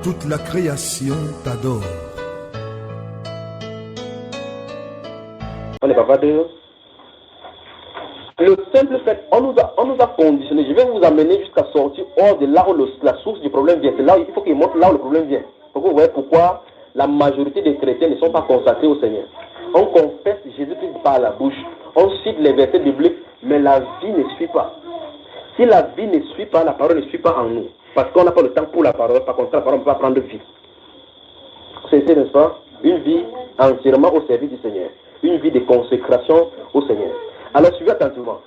Toute la création t'adore. On est bavardeux. Le simple fait, on nous a conditionné. Je vais vous amener jusqu'à sortir hors de là où la source du problème vient. C'est là où il faut qu'il montre là où le problème vient. Donc vous voyez pourquoi la majorité des chrétiens ne sont pas consacrés au Seigneur. On confesse Jésus-Christ par la bouche. On cite les versets bibliques, mais la vie ne suit pas. Si la vie ne suit pas, la parole ne suit pas en nous. Parce qu'on n'a pas le temps pour la parole. Par contre, la parole ne peut pas prendre vie. C'est, n'est-ce pas? Une vie entièrement au service du Seigneur. Une vie de consécration au Seigneur. Alors, suivez attentivement.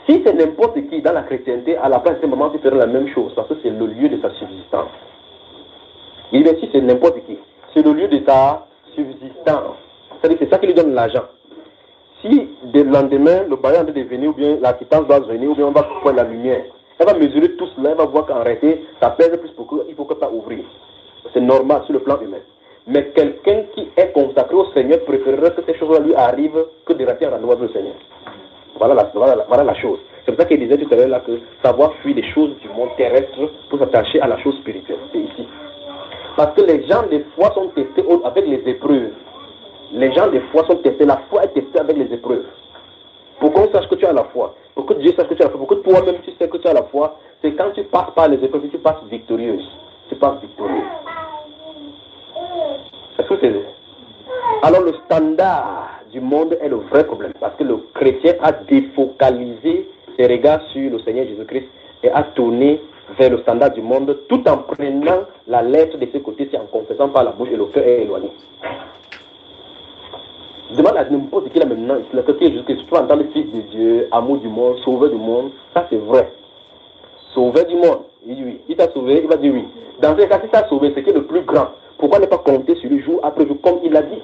Si c'est n'importe qui dans la chrétienté, à la place de ce moment, tu ferais la même chose, parce que c'est le lieu de sa subsistance. Il dit, si c'est n'importe qui, c'est le lieu de ta subsistance. C'est-à-dire que c'est ça qui lui donne l'argent. Si, dès le lendemain, le bailleur est venir, ou bien la quittance va venir, ou bien on va prendre la lumière, elle va mesurer tout cela, elle va voir qu'en réalité, ça pèse plus pour qu'il faut que ça ouvre. C'est normal sur le plan humain. Mais quelqu'un qui est consacré au Seigneur préférerait que ces choses-là lui arrivent que de rater en la loi du Seigneur. Voilà la chose. C'est pour ça qu'il disait tout à l'heure là que savoir fuir des choses du monde terrestre pour s'attacher à la chose spirituelle. C'est ici. Parce que les gens des fois sont testés avec les épreuves. Les gens des fois sont testés. La foi est testée avec les épreuves. Pour qu'on sache que tu as la foi. Pour que Dieu sache que tu as la foi. Pour que toi-même tu sais que tu as la foi. C'est quand tu passes par les épreuves que tu passes victorieuse. Tu passes victorieux. Est-ce que c'est... Alors le standard du monde est le vrai problème. Parce que le chrétien a défocalisé ses regards sur le Seigneur Jésus-Christ et a tourné vers le standard du monde tout en prenant la lettre de ses côtés, c'est en confessant par la bouche et le cœur est éloigné. Demande à n'importe qui là maintenant, le côté Jésus-Christ, tu vas entendre le Fils de Dieu, amour du monde, sauveur du monde, ça c'est vrai. Sauveur du monde, il dit oui. Il t'a sauvé, il va dire oui. Dans ce cas, si t'as sauvé, c'est qui est le plus grand. Pourquoi ne pas compter sur lui jour après jour comme il l'a dit?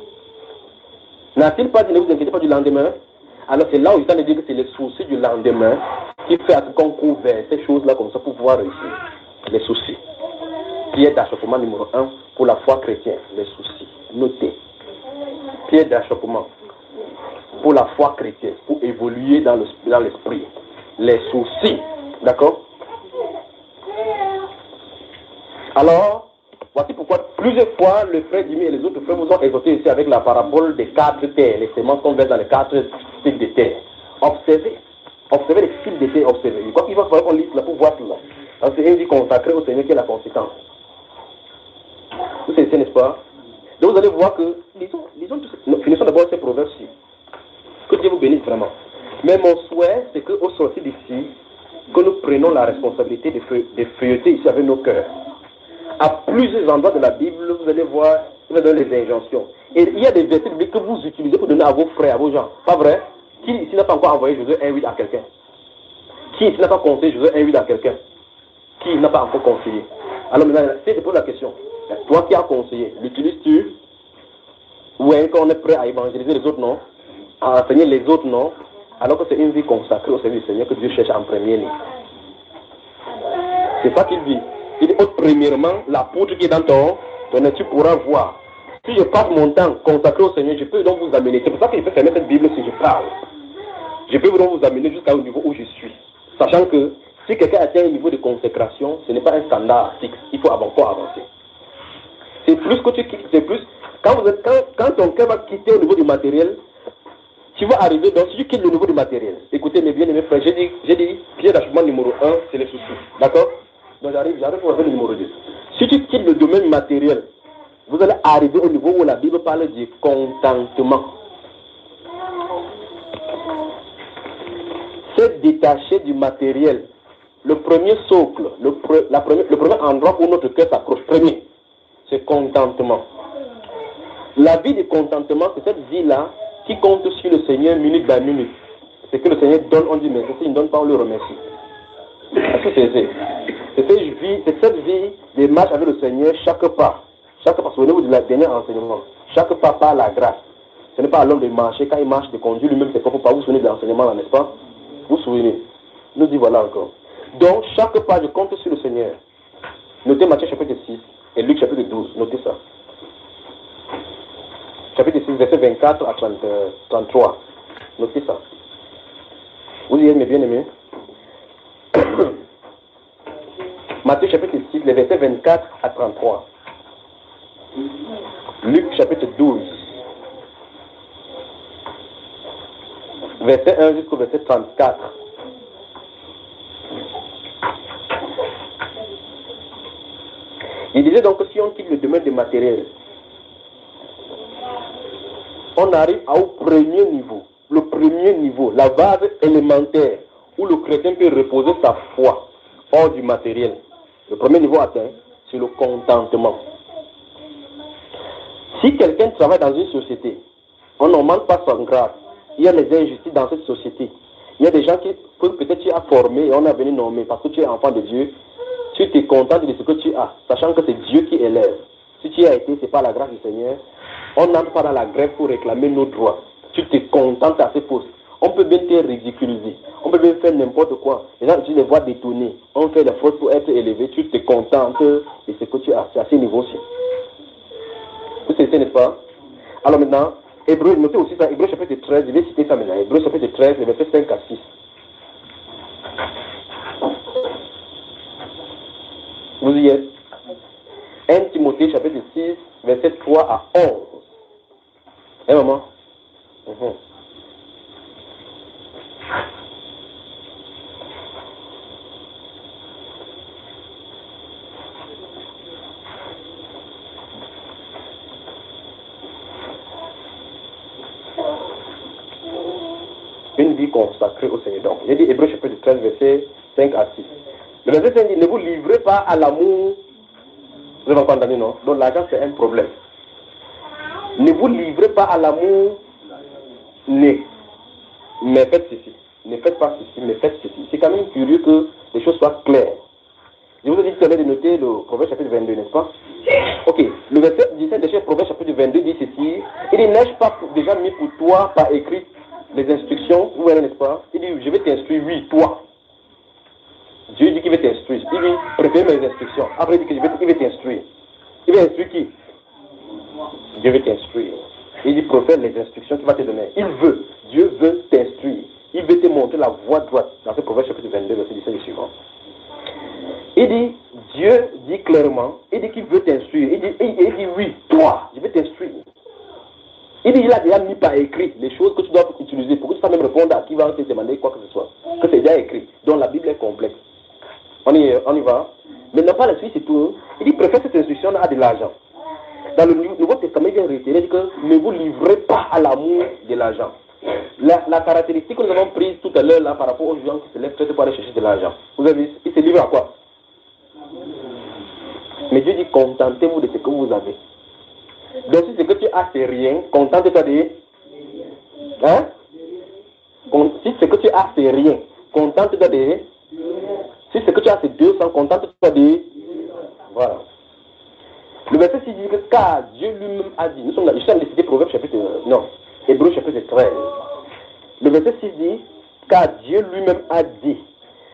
N'a-t-il pas dit ne vous inquiétez pas du lendemain? Alors c'est là où il t'a dit que c'est les soucis du lendemain qui fait à ce qu'on couvre vers ces choses-là comme ça pour pouvoir réussir. Les soucis. Pierre d'achoppement numéro 1 pour la foi chrétienne. Les soucis. Notez. Pierre d'achoppement pour la foi chrétienne, pour évoluer dans l'esprit. Les soucis. D'accord? Alors, voici pourquoi plusieurs fois le frère Jimmy et les autres frères vous ont exhorté ici avec la parabole des 4 terres, les semences qu'on verse dans les 4 fils de terre. Observez les fils de terre, observez. Il va falloir qu'on lise là pour voir tout là. Parce que c'est une vie consacrée au Seigneur qui est la conséquence. Vous savez, n'est-ce pas? Donc vous allez voir que, finissons d'abord ces proverbes-ci. Que Dieu vous bénisse vraiment. Mais mon souhait, c'est qu'au sortir d'ici, que nous prenions la responsabilité de feuilleter ici avec nos cœurs. À plusieurs endroits de la Bible, vous allez voir, il va donner les injonctions. Et il y a des versets bibliques que vous utilisez pour donner à vos frères, à vos gens. Pas vrai? Qui ici n'a pas encore envoyé Josué 1:8 à quelqu'un? Qui ici n'a pas conseillé Josué 1:8 à quelqu'un? Qui n'a pas encore conseillé? Alors maintenant, si je pose la question, toi qui as conseillé, l'utilises-tu? Ou est-ce qu'on est prêt à évangéliser les autres, non? À enseigner les autres, non? Alors que c'est une vie consacrée au service du Seigneur que Dieu cherche en premier lieu. C'est ça qu'il dit. Il dit, premièrement, la poutre qui est dans ton nez, tu pourras voir. Si je passe mon temps consacré au Seigneur, je peux donc vous amener. C'est pour ça que je peux fermer cette Bible si je parle. Je peux donc vous amener jusqu'au niveau où je suis. Sachant que si quelqu'un atteint un niveau de consécration, ce n'est pas un standard fixe. Il faut encore avancer. C'est plus que tu quittes, c'est plus. Quand ton cœur va quitter au niveau du matériel, tu vas arriver, donc si tu quittes le niveau du matériel, écoutez mes bien-aimés frères, j'ai dit, pied d'achoppement numéro 1, c'est les soucis. D'accord? Donc j'arrive pour le numéro 2. Si tu quittes le domaine matériel, vous allez arriver au niveau où la Bible parle du contentement. C'est détaché du matériel. Le premier socle, le premier endroit où notre cœur s'accroche, premier, c'est contentement. La vie de contentement, c'est cette vie-là qui compte sur le Seigneur minute par minute. C'est que le Seigneur donne, on dit merci. S'il ne donne pas, on le remercie. Est-ce que c'est cette vie de marche avec le Seigneur chaque pas. Chaque pas, souvenez-vous de la dernière enseignement. Chaque pas par la grâce. Ce n'est pas à l'homme de marcher. Quand il marche, de conduire lui-même ses propres pas. Vous vous souvenez de l'enseignement là, n'est-ce pas? Vous vous souvenez? Nous dit voilà encore. Donc, chaque pas, je compte sur le Seigneur. Notez Matthieu chapitre 6 et Luc chapitre 12. Notez ça. Chapitre 6, verset 24 à 33. Notez ça. Vous y êtes mes bien-aimés? Matthieu chapitre 6, les versets 24 à 33. Luc chapitre 12. Verset 1 jusqu'au verset 34. Il disait donc que si on quitte le domaine des matériels, on arrive au premier niveau. Le premier niveau, la base élémentaire, où le chrétien peut reposer sa foi hors du matériel. Le premier niveau atteint, c'est le contentement. Si quelqu'un travaille dans une société, on n'augmente pas son grade. Il y a les injustices dans cette société. Il y a des gens qui, peut-être tu as formé et on a venu nommer parce que tu es enfant de Dieu. Tu t'es content de ce que tu as, sachant que c'est Dieu qui élève. Si tu y as été, c'est pas la grâce du Seigneur. On n'entre pas dans la grève pour réclamer nos droits. Tu te contentes à ces postes. On peut bien te ridiculiser. On peut bien faire n'importe quoi. Les gens utilisent des voix détournées. On fait des fautes pour être élevé. Tu te contentes de ce que tu as. C'est à ce niveau-ci. Vous savez, n'est-ce pas? Alors maintenant, Hébreu, notez aussi ça. Hébreu chapitre 13. Je vais citer ça maintenant. Hébreu chapitre 13, les versets 5 à 6. Vous y êtes. 1 Timothée chapitre 6, verset 3 à 11. Hein, maman? Une vie consacrée au Seigneur. Donc, il dit Hébreu chapitre 13, verset 5 à 6. Le verset 5 dit, ne vous livrez pas à l'amour. Vous avez entendu, non? Donc l'argent, c'est un problème. Ne vous livrez pas à l'amour né. Mais faites ceci. Ne faites pas ceci, mais faites ceci. C'est quand même curieux que les choses soient claires. Je vous ai dit tout à l'heure de noter le Proverbe chapitre 22, n'est-ce pas? Ok. Le verset 17 de Proverbe chapitre 22 dit ceci. Il dit, n'ai-je pas déjà mis pour toi par écrit les instructions? Vous voyez, n'est-ce pas? Il dit, je vais t'instruire, oui, toi. Dieu dit qu'il veut t'instruire. Il dit, prépare mes instructions. Après, il dit qu'il veut t'instruire. Il veut instruire qui? Dieu veut t'instruire. Il dit, profère les instructions qu'il va te donner. Il veut. Dieu veut t'instruire. Il veut te montrer la voie droite. Dans ce Proverbe chapitre 22, verset 17 et suivant. Il dit, Dieu dit clairement, il dit qu'il veut t'instruire. Il dit, oui, toi, je vais t'instruire. Il dit, il a déjà mis par écrit les choses que tu dois utiliser pour que tu puisses même répondre à qui va te demander quoi que ce soit. Que c'est déjà écrit. Donc la Bible est complète. On y va. Maintenant, par la suite, c'est tout. Il dit, préfère cette instruction à de l'argent. Dans le Nouveau Testament, il vient réitérer, il dit que ne vous livrez pas à l'amour de l'argent. La caractéristique que nous avons prise tout à l'heure là par rapport aux gens qui se lèvent peut-être pour aller chercher de l'argent. Vous avez vu, ils se livrent à quoi? Mais Dieu dit, contentez-vous de ce que vous avez. Donc si ce que tu as c'est rien, contente-toi de... Hein? Si ce que tu as c'est rien, contente-toi de... Si ce que tu as c'est 200, contente-toi de... Voilà. Le verset 6 dit que car Dieu lui-même a dit, nous sommes là, je suis en citer Proverbe chapitre... Non, Hébreu chapitre 13. Le verset 6 dit, car Dieu lui-même a dit.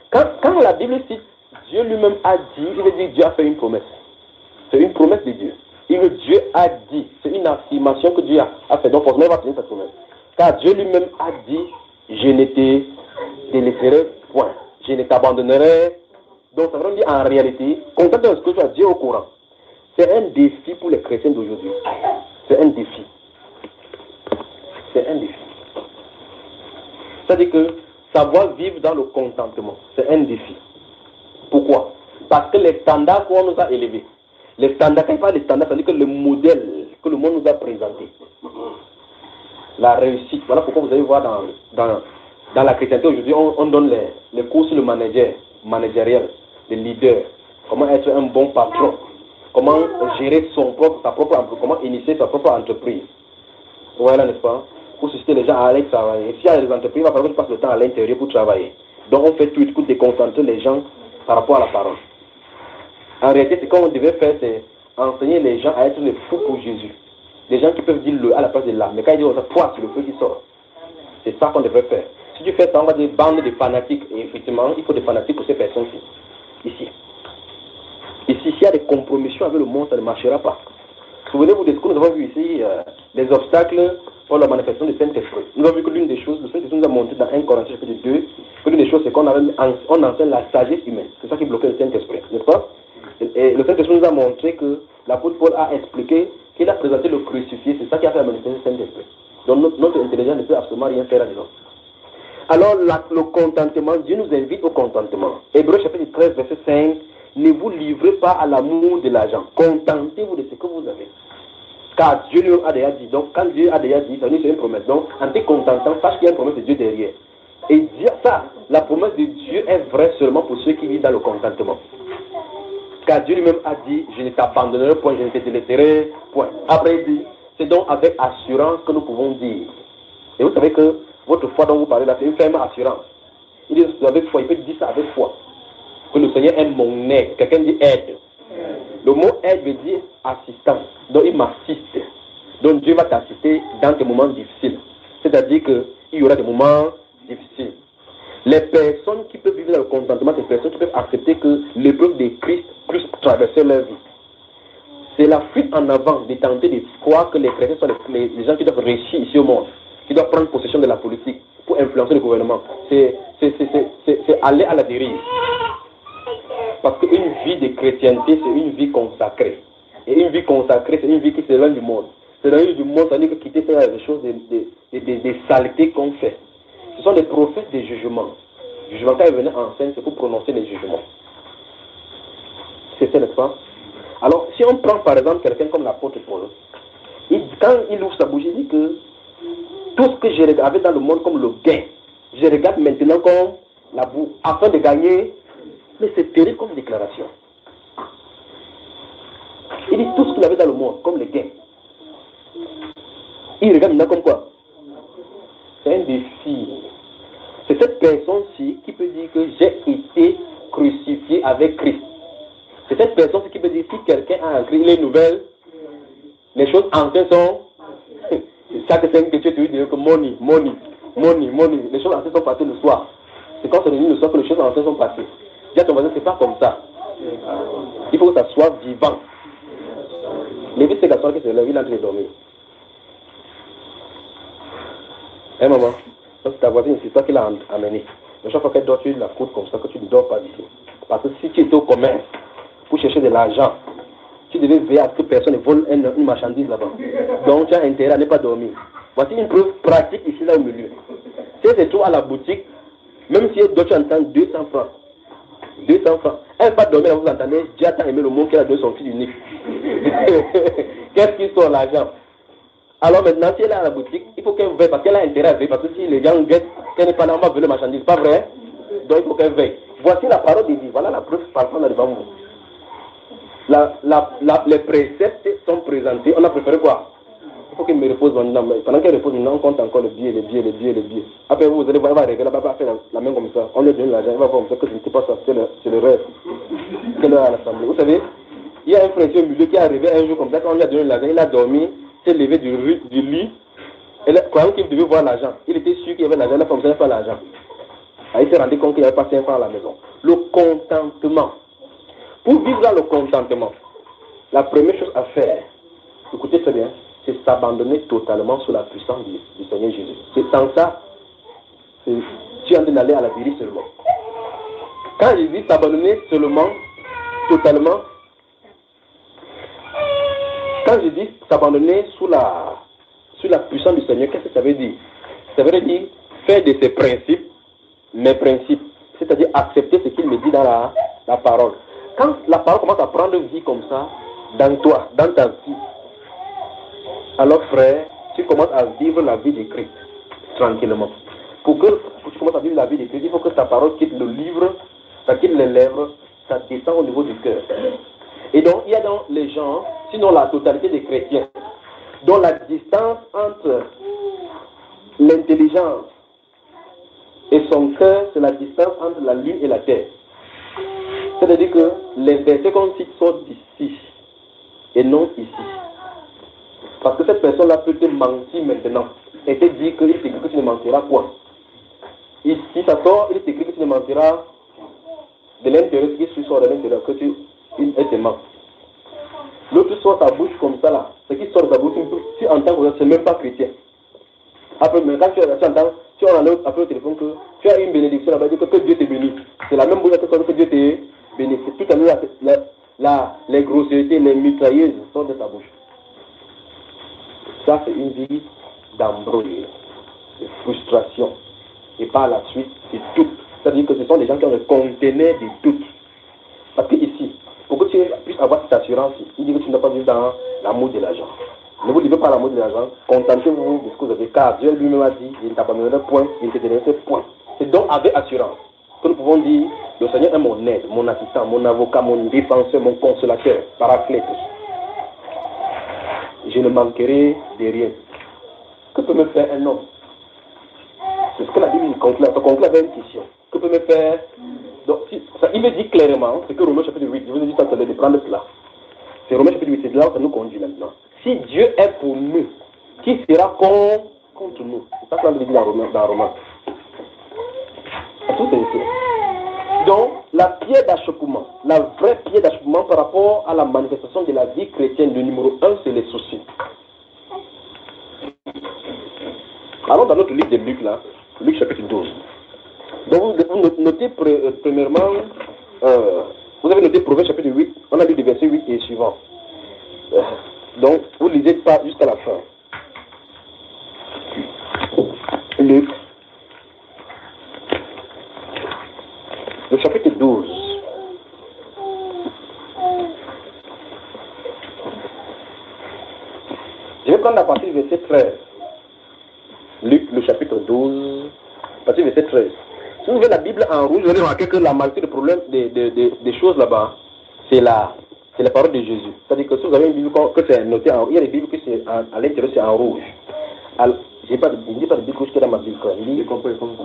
Quand la Bible cite Dieu lui-même a dit, il veut dire Dieu a fait une promesse. C'est une promesse de Dieu. Il veut Dieu a dit. C'est une affirmation que Dieu a fait. Donc forcément, il va tenir cette promesse. Car Dieu lui-même a dit, je ne te délaisserai point. Je ne t'abandonnerai. Donc ça veut dire en réalité, contente de ce que tu as dit au courant. C'est un défi pour les chrétiens d'aujourd'hui. C'est un défi. C'est un défi. C'est-à-dire que savoir vivre dans le contentement, c'est un défi. Pourquoi? Parce que les standards qu'on nous a élevés, les standards, quand il parle des standards, c'est-à-dire que le modèle que le monde nous a présenté, la réussite, voilà pourquoi vous allez voir dans la chrétienté aujourd'hui, on donne les cours sur le managérial, le leader, comment être un bon patron, comment gérer sa propre entreprise, comment initier sa propre entreprise. Vous voyez là, n'est-ce pas? Pour susciter les gens à aller travailler. Et s'il y a des entreprises, il va falloir que tu passes le temps à l'intérieur pour travailler. Donc on fait tout pour déconcentrer les gens par rapport à la parole. En réalité, ce qu'on devait faire, c'est enseigner les gens à être les fous pour Jésus. Des gens qui peuvent dire le à la place de l'âme. Mais quand ils disent toi, c'est le feu qui sort. C'est ça qu'on devrait faire. Si tu fais ça, on va dire bande de fanatiques. Et effectivement, il faut des fanatiques pour ces personnes-ci. Ici, s'il y a des compromissions avec le monde, ça ne marchera pas. Souvenez-vous de ce que nous avons vu ici, les obstacles pour la manifestation du Saint-Esprit. Nous avons vu que l'une des choses, le Saint-Esprit nous a montré dans 1 Corinthiens chapitre 2, que l'une des choses, c'est qu'on enseigne la sagesse humaine. C'est ça qui bloquait le Saint-Esprit, n'est-ce pas? Et Et le Saint-Esprit nous a montré que l'apôtre Paul a expliqué qu'il a présenté le crucifié, c'est ça qui a fait la manifestation du Saint-Esprit. Donc notre intelligence ne peut absolument rien faire là-dedans. Alors le contentement, Dieu nous invite au contentement. Hébreux chapitre 13, verset 5, ne vous livrez pas à l'amour de l'argent. Contentez-vous de ce que vous avez. Car Dieu lui a déjà dit. Donc quand Dieu a déjà dit, ça veut dire c'est une promesse. Donc en te contentant, sache qu'il y a une promesse de Dieu derrière. Et dire ça, la promesse de Dieu est vraie seulement pour ceux qui vivent dans le contentement. Car Dieu lui-même a dit, je ne t'abandonnerai point, je ne te délaisserai point. Après il dit, c'est donc avec assurance que nous pouvons dire. Et vous savez que votre foi dont vous parlez là, c'est une ferme assurance. Il dit avec foi, il peut dire ça avec foi. Que le Seigneur est mon aide. Quelqu'un dit aide. Le mot aide veut dire assistance. Donc il m'assiste. Donc Dieu va t'assister dans tes moments difficiles. C'est-à-dire qu'il y aura des moments difficiles. Les personnes qui peuvent vivre dans le contentement, ces personnes qui peuvent accepter que l'épreuve de Christ puisse traverser leur vie. C'est la fuite en avant de tenter de croire que les chrétiens sont les gens qui doivent réussir ici au monde, qui doivent prendre possession de la politique pour influencer le gouvernement. C'est aller à la dérive. Parce qu'une vie de chrétienté, c'est une vie consacrée. Et une vie consacrée, c'est une vie qui s'éloigne du monde. S'éloigner du monde, ça veut dire que quitter faire des choses, des saletés qu'on fait. Ce sont des prophètes des jugements. Le jugement, quand ils venaient en scène, c'est pour prononcer les jugements. C'est ça, n'est-ce pas? Alors, si on prend par exemple quelqu'un comme l'apôtre Paul, quand il ouvre sa bouche, il dit que tout ce que je regardais dans le monde comme le gain, je regarde maintenant comme la boue, afin de gagner. Mais c'est terrible comme déclaration. Il dit tout ce qu'il avait dans le monde comme le gain. Il regarde maintenant comme quoi? C'est un défi. C'est cette personne-ci qui peut dire que j'ai été crucifié avec Christ. C'est cette personne-ci qui peut dire si quelqu'un a écrit les nouvelles, les choses anciennes sont. Chaque scène que tu te dis que money. Les choses anciennes sont passées le soir. C'est quand c'est devenu le soir que les choses anciennes sont passées. Dis à ton voisin, c'est pas comme ça. Il faut que ça soit vivant. Lévi, c'est garçon qui se lève, il est en train de dormir. Hein, maman? C'est ta voisine, c'est toi qui l'as amené. Mais chaque fois qu'elle dort, tu la coutes comme ça, que tu ne dors pas d'ici. Parce que si tu étais au commerce pour chercher de l'argent, tu devais veiller à ce que personne ne vole une marchandise là-bas. Donc tu as intérêt à ne pas dormir. Voici une preuve pratique ici, là au milieu. Si elle se trouve à la boutique, même si elle doit, tu entends 200 francs. 200 francs. Elle ne va pas dormir, vous entendez, Dieu a tant aimé le monde qu'elle a donné son fils unique. Qu'est-ce qui sort l'argent? Alors maintenant, si elle est à la boutique, il faut qu'elle veille, parce qu'elle a intérêt à veiller, parce que si les gens guettent qu'elle n'est pas là, on va voler le marchandise, pas vrai? Donc il faut qu'elle veille. Voici la parole de Dieu, voilà la preuve parfois là devant vous. Les préceptes sont présentés, on a préféré quoi? Il faut qu'elle me repose maintenant, pendant qu'elle repose maintenant, on compte encore les billets. Après vous allez voir, elle va régler, elle va faire la main comme ça, on lui donne l'argent, elle va voir comme ça que je ne sais pas ça, c'est le rêve. Qu'elle est à l'assemblée. Vous savez, il y a un frère au milieu qui est arrivé un jour comme ça, quand on lui a donné l'argent, il a dormi, s'est levé du lit, croyant qu'il devait voir l'argent. Il était sûr qu'il y avait l'argent, il a commencé à faire l'argent. Il s'est rendu compte qu'il n'y avait pas 5 francs à la maison. Le contentement. Pour vivre dans le contentement, la première chose à faire, écoutez très bien, c'est s'abandonner totalement sous la puissance du Seigneur Jésus. C'est sans ça, tu es en train d'aller à la vérité seulement. Quand je dis s'abandonner seulement, totalement, quand je dis s'abandonner sous la puissance du Seigneur, qu'est-ce que ça veut dire? Ça veut dire faire de ses principes mes principes. C'est-à-dire accepter ce qu'il me dit dans la parole. Quand la parole commence à prendre vie comme ça, dans toi, dans ta vie, alors frère, tu commences à vivre la vie de Christ, tranquillement. Pour que tu commences à vivre la vie de Christ, il faut que ta parole quitte le livre, ça quitte les lèvres, ça descend au niveau du cœur. Et donc, il y a dans les gens, sinon la totalité des chrétiens, dont la distance entre l'intelligence et son cœur, c'est la distance entre la lune et la terre. C'est-à-dire que les versets qu'on cite sont d'ici et non ici. Parce que cette personne-là peut te mentir maintenant et te dire qu'il t'écrit que tu ne mentiras point. Ici, ça sort, il t'écrit que tu ne mentiras de l'intérieur, ce qui sort de l'intérieur, que tu te mens. L'autre sort sa bouche comme ça là. Ce qui sort de sa bouche, tu entends que ce n'est même pas chrétien. Après, mais quand tu entends, tu en as après au téléphone que tu as une bénédiction là-bas, que Dieu te bénisse. C'est la même bouche que Dieu te bénisse. C'est tout à l'heure vérité, les mitrailleuses sortent de sa bouche. Ça, c'est une vie d'embrouille, de frustration. Et par la suite, c'est doute. C'est-à-dire que ce sont des gens qui ont le conteneur des doutes. Parce que ici, pour que tu puisses avoir cette assurance, il dit que tu ne dois pas vivre dans l'amour de l'argent. Ne vous livrez pas à l'amour de l'argent, contentez-vous de ce que vous avez, car Dieu lui-même a dit, il ne t'abandonnerait point, il ne te donnerait point. C'est donc avec assurance que nous pouvons dire, le Seigneur est mon aide, mon assistant, mon avocat, mon défenseur, mon consolateur, paraclète. Je ne manquerai de rien. Que peut me faire un homme? C'est ce que la Bible conclut. Ça conclut avec une question. Que peut me faire? Donc, il me dit clairement, c'est que Romains chapitre 8, je vous ai dit ça, de prendre cela. C'est Romains chapitre 8, c'est là où ça nous conduit maintenant. Si Dieu est pour nous, qui sera contre nous? C'est ça que l'on dit dans Romains. Tout est ici. Donc, la pierre d'achoppement, la vraie pierre d'achoppement par rapport à la manifestation de la vie chrétienne, le numéro 1, c'est les soucis. Allons dans notre livre de Luc, là, Luc chapitre 12. Donc, vous notez premièrement, vous avez noté Proverbe chapitre 8, on a lu du verset 8 et suivant. Donc, vous lisez pas jusqu'à la fin. Luc, le chapitre 12. Je vais prendre la partie du verset 13. Luc, le chapitre 12, partie du verset 13. Si vous ouvrez la Bible en rouge, vous allez remarquer que la majorité des problèmes, des choses là-bas, c'est la parole de Jésus. C'est-à-dire que si vous avez une Bible que c'est noté en rouge, il y a des Bibles que c'est à l'intérieur, c'est en rouge. Je ne dis pas de Bible rouge qui est dans ma Bible.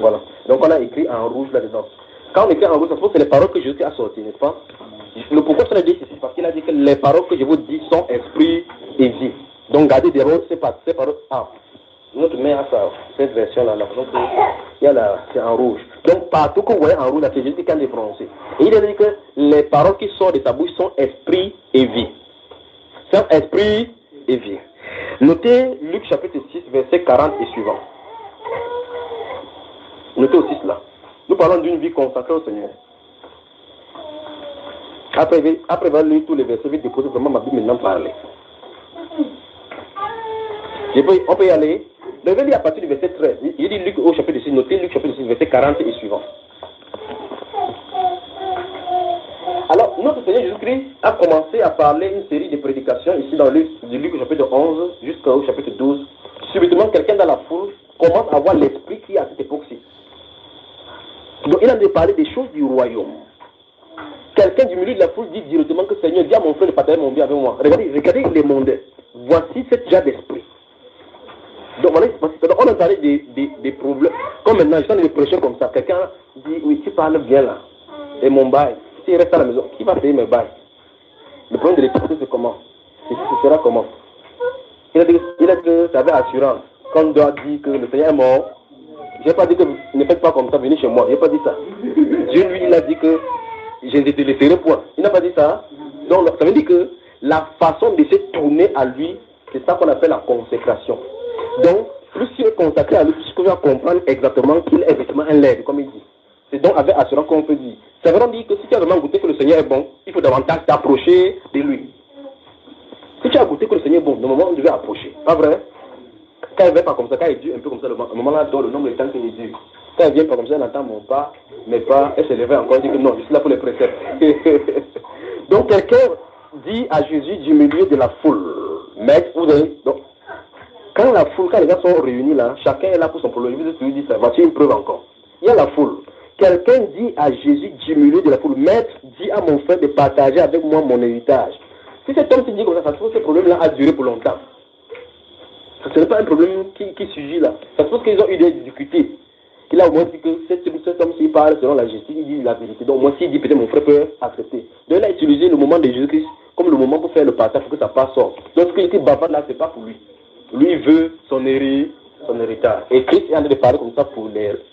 Voilà. Donc on a écrit en rouge là-dedans. Quand on écrit en rouge, ça se trouve que c'est les paroles que Jésus a sorties, n'est-ce pas? Le pourquoi ça dit, c'est parce qu'il a dit que les paroles que je vous dis sont esprit et vie. Donc gardez des rôles, c'est paroles. Notre mère a cette version-là, c'est en rouge. Donc partout que vous voyez en rouge, c'est Jésus qui a prononcé. Et il a dit que les paroles qui sortent de sa bouche sont esprit et vie. C'est esprit et vie. Notez Luc chapitre 6, verset 40 et suivant. Notez aussi cela. Nous parlons d'une vie consacrée au Seigneur. Après avoir lu tous les versets, je vais déposer vraiment ma Bible maintenant parler. On peut y aller. Je vais lire à partir du verset 13. Il dit Luc au chapitre 6, notez Luc chapitre 6, verset 40 et suivant. Alors, notre Seigneur Jésus-Christ a commencé à parler une série de prédications ici dans Luc au chapitre 11 jusqu'au chapitre 12. Subitement, quelqu'un dans la foule commence à voir l'esprit qui est à cette époque-ci. Donc, il a parlé des choses du royaume. Quelqu'un du milieu de la foule dit directement que Seigneur, dis à mon frère de partager mon bien avec moi. Regardez les mondains. Voici cette genre d'esprit. Donc, on a parlé des problèmes. Comme maintenant, je suis en train de prêcher comme ça. Quelqu'un dit, oui, tu parles bien là. Et mon bail, s'il reste à la maison, qui va payer mes bails? Le problème de l'équité, c'est comment? Et ce sera comment? Il a dit que ça avait assurance. Quand on doit dire que le Seigneur est mort, je n'ai pas dit que ne faites pas comme ça, venez chez moi. Je n'ai pas dit ça. Dieu, lui, il a dit que je ne te laisserai point. Il n'a pas dit ça. Donc, ça veut dire que la façon de se tourner à lui, c'est ça qu'on appelle la consécration. Donc, plus il est consacré à lui, plus il va comprendre exactement qu'il est effectivement un lèvre, comme il dit. C'est donc avec assurance qu'on peut dire. Ça veut dire que si tu as vraiment goûté que le Seigneur est bon, il faut davantage t'approcher de lui. Si tu as goûté que le Seigneur est bon, le moment où tu devais approcher. Pas vrai? Quand il vient pas comme ça, quand il dure un peu comme ça, le moment-là, dans le nombre de temps qu'il dure. Quand il vient pas comme ça, il n'entend mon pas, mes pas, elle se lève encore, elle dit que non, je suis là pour les préceptes. Donc quelqu'un dit à Jésus du milieu de la foule, maître, vous avez... Donc, quand la foule, quand les gars sont réunis là, chacun est là pour son problème. Je vous dis ça, voici une preuve encore. Il y a la foule. Quelqu'un dit à Jésus du milieu de la foule, maître, dis à mon frère de partager avec moi mon héritage. Si cet homme se dit comme ça se trouve que ce problème-là a duré pour longtemps. Ce n'est pas un problème qui surgit là. Ça se trouve qu'ils ont eu des difficultés. Il a au moins dit que cet homme, s'il parle selon la justice, il dit la vérité. Donc moi, s'il dit peut-être mon frère peut accepter. Donc il a utilisé le moment de Jésus-Christ comme le moment pour faire le partage, pour que ça passe sort. Donc ce qu'il était bavard là, c'est pas pour lui. Lui veut son héritage. Et Christ est en train de parler comme ça pour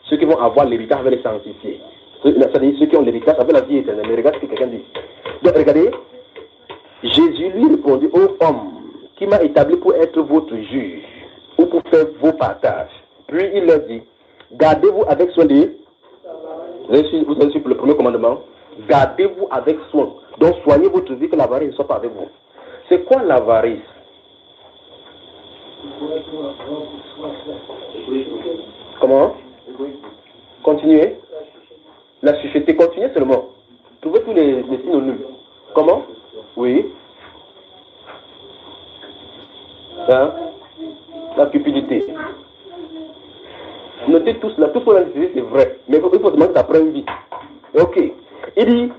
ceux qui vont avoir l'héritage avec les sanctifiés. C'est-à-dire ceux qui ont l'héritage avec la vie éternelle. Mais regardez ce que quelqu'un dit. Donc regardez, Jésus lui répondit, ô homme, qui m'a établi pour être votre juge, ou pour faire vos partages. Puis il leur dit, gardez-vous avec soin de... Vous avez suivi le premier commandement. Gardez-vous avec soin. Donc soignez votre vie, que l'avarice ne soit pas avec vous. C'est quoi l'avarice? Comment? Continuez. La chucheté, continuez seulement. Trouvez tous les synonymes. Comment? Oui. Hein? La cupidité. Notez tout cela, tout ce qu'on a dit, c'est vrai. Mais il faut demander que ça prenne vite. Ok. Il dit,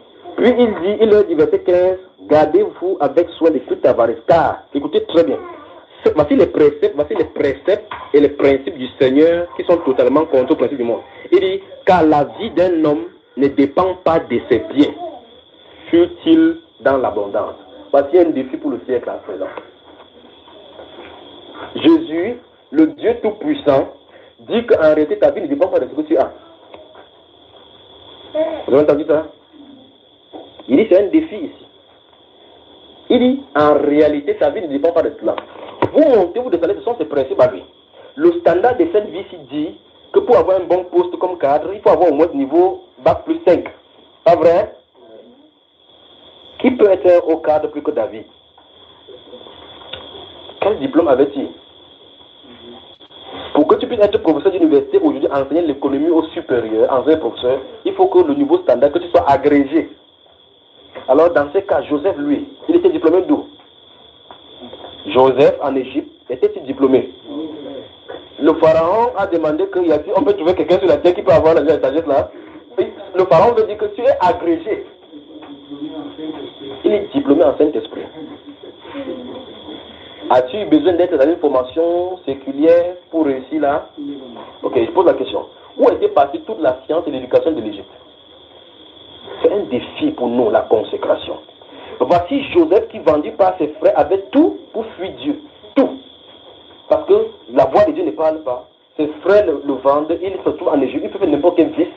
il leur dit, verset 15, gardez-vous avec soin de toute avarice. Car, écoutez très bien, voici les préceptes et les principes du Seigneur qui sont totalement contre aux principes du monde. Il dit, car la vie d'un homme ne dépend pas de ses biens, fut-il dans l'abondance. Voici un défi pour le siècle à présent. Jésus, le Dieu Tout-Puissant, dit qu'en réalité ta vie ne dépend pas de ce que tu as. Vous avez entendu ça? Il dit c'est un défi ici. Il dit en réalité ta vie ne dépend pas de cela. Vous montez, vous descendez, ce sont ces principes à vie. Le standard de cette vie-ci dit que pour avoir un bon poste comme cadre, il faut avoir au moins niveau bac plus 5. Pas vrai? Qui peut être un haut cadre plus que David? Quel diplôme avait-il? Pour que tu puisses être professeur d'université aujourd'hui, enseigner l'économie au supérieur, enseigner professeur, il faut que le niveau standard, que tu sois agrégé. Alors dans ce cas, Joseph, lui, il était diplômé d'où? Joseph, en Égypte, était-il diplômé? Le pharaon a demandé qu'on peut trouver quelqu'un sur la terre qui peut avoir la sagesse là. Le pharaon veut dire que tu es agrégé. Il est diplômé en Saint-Esprit. As-tu besoin d'être dans une formation séculière pour réussir là? Ok, je pose la question. Où était passée toute la science et l'éducation de l'Égypte? C'est un défi pour nous, la consécration. Voici Joseph qui, vendu par ses frères, avait tout pour fuir Dieu. Tout. Parce que la voix de Dieu ne parle pas. Ses frères le vendent, il se trouve en Égypte, il peut faire n'importe quel vice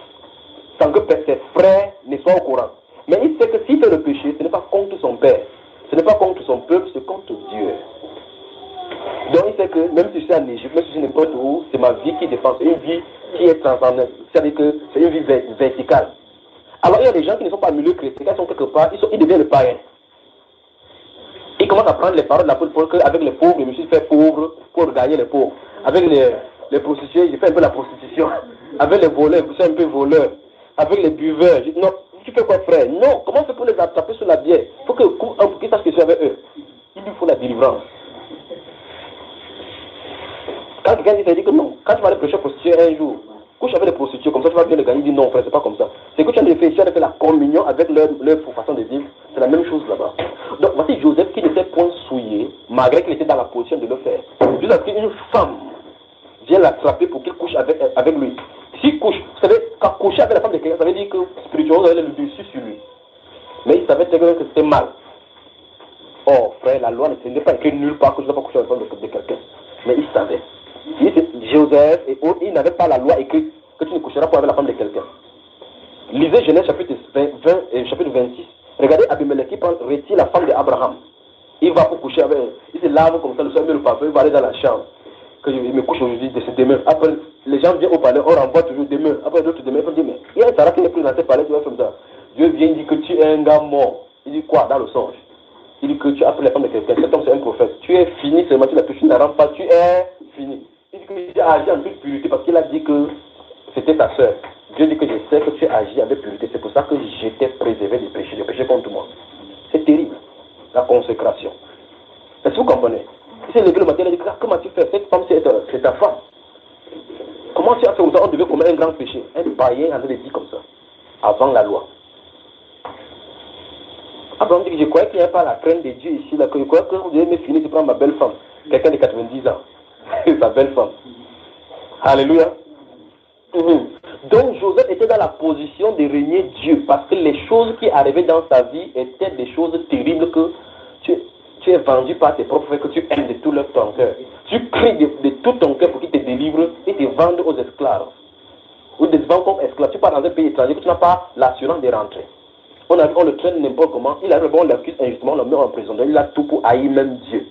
sans que ses frères ne soient au courant. Mais il sait que s'il fait le péché, ce n'est pas contre son père, ce n'est pas contre son peuple, c'est contre Dieu. Donc il sait que même si je suis en Égypte, même si je suis n'importe où, c'est ma vie qui dépend, c'est une vie qui est transcendante, c'est-à-dire que c'est une vie verticale. Alors il y a des gens qui ne sont pas milieu chrétien, qui sont quelque part, ils deviennent le païen. Ils commencent à prendre les paroles de l'apôtre Paul qu'avec les pauvres, je me suis fait pauvre pour gagner les pauvres. Avec les prostituées, j'ai fait un peu la prostitution. Avec les voleurs, je suis un peu voleur. Avec les buveurs, non, tu fais quoi frère? Non, comment faire pour les attraper sur la bière? Il faut qu'ils sachent que je suis avec eux. Il lui faut la délivrance. Quand quelqu'un dit que non, quand tu vas aller prêcher prostituée un jour, couche avec les prostituées, comme ça tu vas bien le gagner, il dit non frère, c'est pas comme ça. C'est que tu as fait la communion avec leur façon de vivre, c'est la même chose là-bas. Donc voici Joseph qui n'était point souillé, malgré qu'il était dans la position de le faire. Juste parce qu'une femme vient l'attraper pour qu'il couche avec lui. S'il couche, vous savez, quand coucher avec la femme de quelqu'un, ça veut dire que spirituellement, vous avez le dessus sur lui. Mais il savait très bien que c'était mal. Oh frère, la loi ne pas écrit nulle part que je ne dois pas coucher avec la femme de quelqu'un. Mais il savait. Joseph et autres, ils n'avaient pas la loi écrite que tu ne coucheras pas avec la femme de quelqu'un. Lisez Genèse chapitre 20 et chapitre 26. Regardez Abimelech qui retire la femme d'Abraham. Il va pour coucher avec elle. Il se lave comme ça, le soir, met le parfum, il va aller dans la chambre. Que je me couche aujourd'hui, c'est demain. Après, les gens viennent au palais, on renvoie toujours demain. Après, d'autres demain, ils vont dire, mais il y a un Sarah qui est pris dans ce palais, tu vois comme ça. Dieu vient, il dit que tu es un gars mort. Il dit quoi dans le songe? Il dit que tu as appelé la femme de quelqu'un. Cet homme, c'est un prophète. Tu es fini seulement, tu ne la rends pas, tu es fini. Il dit que j'ai agi en toute pureté parce qu'il a dit que c'était ta soeur. Dieu dit que je sais que tu as agi avec pureté. C'est pour ça que j'étais préservé du péché contre moi. C'est terrible, la consécration. Est-ce que vous comprenez? Il s'est levé le matin, il a dit, comment tu fais? Cette femme, c'est ta femme. Comment tu as fait comme ça? On devait commettre un grand péché. Un païen avait dit comme ça, avant la loi. Abraham dit que je croyais qu'il n'y avait pas la crainte de Dieu ici, là, que je croyais que vous devez me finir de prendre ma belle femme. Quelqu'un de 90 ans. Sa belle femme. Alléluia. Donc Joseph était dans la position de régner Dieu parce que les choses qui arrivaient dans sa vie étaient des choses terribles que tu es vendu par tes propres frères, que tu aimes de tout ton cœur. Tu cries de tout ton cœur pour qu'ils te délivrent et te vendent aux esclaves. Ou te vendent comme esclave. Tu pars dans un pays étranger que tu n'as pas l'assurance de rentrer. On le traîne n'importe comment. Il arrive, on l'accuse injustement, on le met en prison. Donc il a tout pour haïr même Dieu.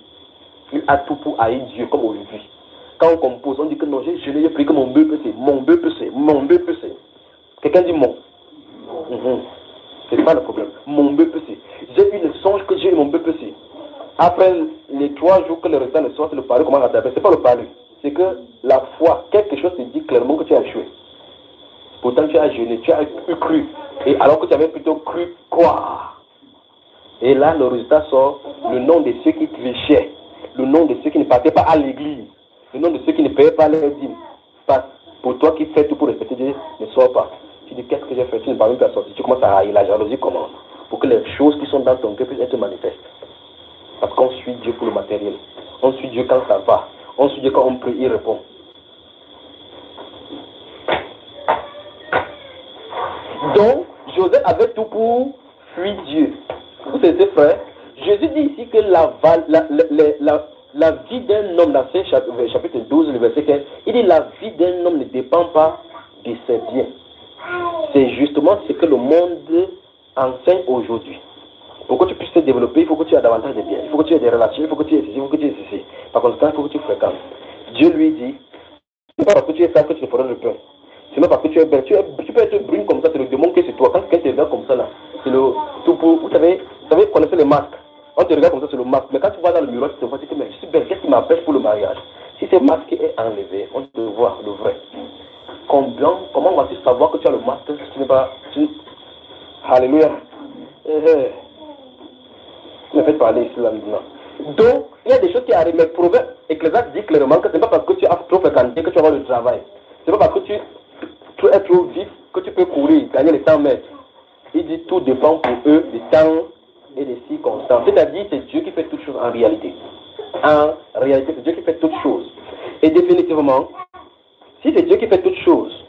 Il a tout pour haïr Dieu comme aujourd'hui. Quand on compose, on dit que non, j'ai pris que mon bœuf c'est, mon bœuf c'est, mon bœuf c'est. Quelqu'un dit mon. C'est pas le problème. Mon bœuf c'est. j'ai eu le songe que j'ai eu mon BPC. Après les 3 jours que le résultat ne soit, le pari, comment rattraper? C'est pas le pari. C'est que la foi, quelque chose te dit clairement que tu as échoué. Pourtant tu as jeûné, tu as cru. Et alors que tu avais plutôt cru croire. Et là, le résultat sort, le nom de ceux qui trichaient, le nom de ceux qui ne partaient pas à l'église, le nom de ceux qui ne payaient pas leurs dîmes. Pour toi qui fais tout pour respecter Dieu, ne sors pas. Tu dis, qu'est-ce que j'ai fait? Tu ne parles même pas sortir. Tu commences à haïr, la jalousie commence. Pour que les choses qui sont dans ton cœur puissent être manifestes. Parce qu'on suit Dieu pour le matériel. On suit Dieu quand ça va. On suit Dieu quand on prie, il répond. Donc, Joseph avait tout pour fuir Dieu. Vous savez, frères, Jésus dit ici que la vie d'un homme, dans ce chapitre 12, le verset 15, il dit la vie d'un homme ne dépend pas de ses biens. C'est justement ce que le monde enseigne aujourd'hui. Pour que tu puisses te développer, il faut que tu aies davantage de biens, il faut que tu aies des relations, il faut que tu aies ceci, il faut que tu aies ceci. Par conséquent, il faut que tu fréquentes. Dieu lui dit, c'est pas parce que tu es sale que tu te feras le pain. C'est même parce que tu es belle. Tu peux être brune comme ça, c'est le démon que c'est toi. Quand quelqu'un te regarde comme ça, là, c'est le tout pour. Vous savez, vous connaissez les masques. On te regarde comme ça, c'est le masque. Mais quand tu vas dans le miroir, tu te vois, tu te dis, mais je suis belle, qu'est-ce qui m'empêche pour le mariage? Si ce masque est enlevé, on te voit le vrai. Comment vas-tu savoir que tu as le masque si tu n'es pas. Alléluia. Ne faites parler ici là maintenant. Donc, il y a des choses qui arrivent. Mais le proverbe Ecclésiaste dit clairement que ce n'est pas parce que tu as trop fréquenté que tu vas avoir le travail. Ce n'est pas parce que tu es trop vif que tu peux courir, gagner les 100 mètres. Il dit tout dépend pour eux du temps et des circonstances. C'est-à-dire c'est Dieu qui fait toutes choses en réalité. En réalité, c'est Dieu qui fait toutes choses. Et définitivement, si c'est Dieu qui fait toutes choses,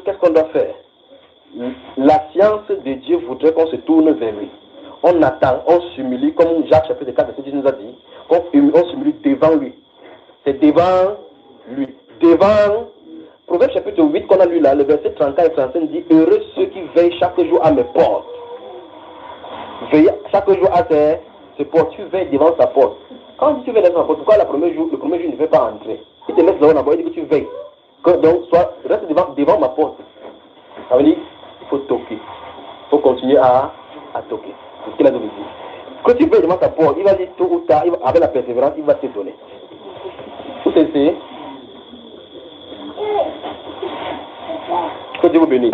qu'est-ce qu'on doit faire? La science de Dieu voudrait qu'on se tourne vers lui. On attend, on s'humilie, comme Jacques chapitre 4, verset 10 nous a dit, on s'humilie devant lui. C'est devant lui. Devant, Proverbe chapitre 8 qu'on a lu là, le verset 34 et 35 dit, heureux ceux qui veillent chaque jour à mes portes. Veille chaque jour à ses portes. Tu veilles devant sa porte. Quand tu veilles devant sa porte, pourquoi le premier jour ne veut pas entrer? Il te laisse devant la porte, il dit que tu veilles. Donc, reste devant ma porte. Ça veut dire, il faut toquer. Il faut continuer à toquer. C'est ce qu'il a dit. Quand tu veilles devant sa porte, il va dire tôt ou tard, avec la persévérance, il va te donner. Vous essayez. Que Dieu vous bénisse.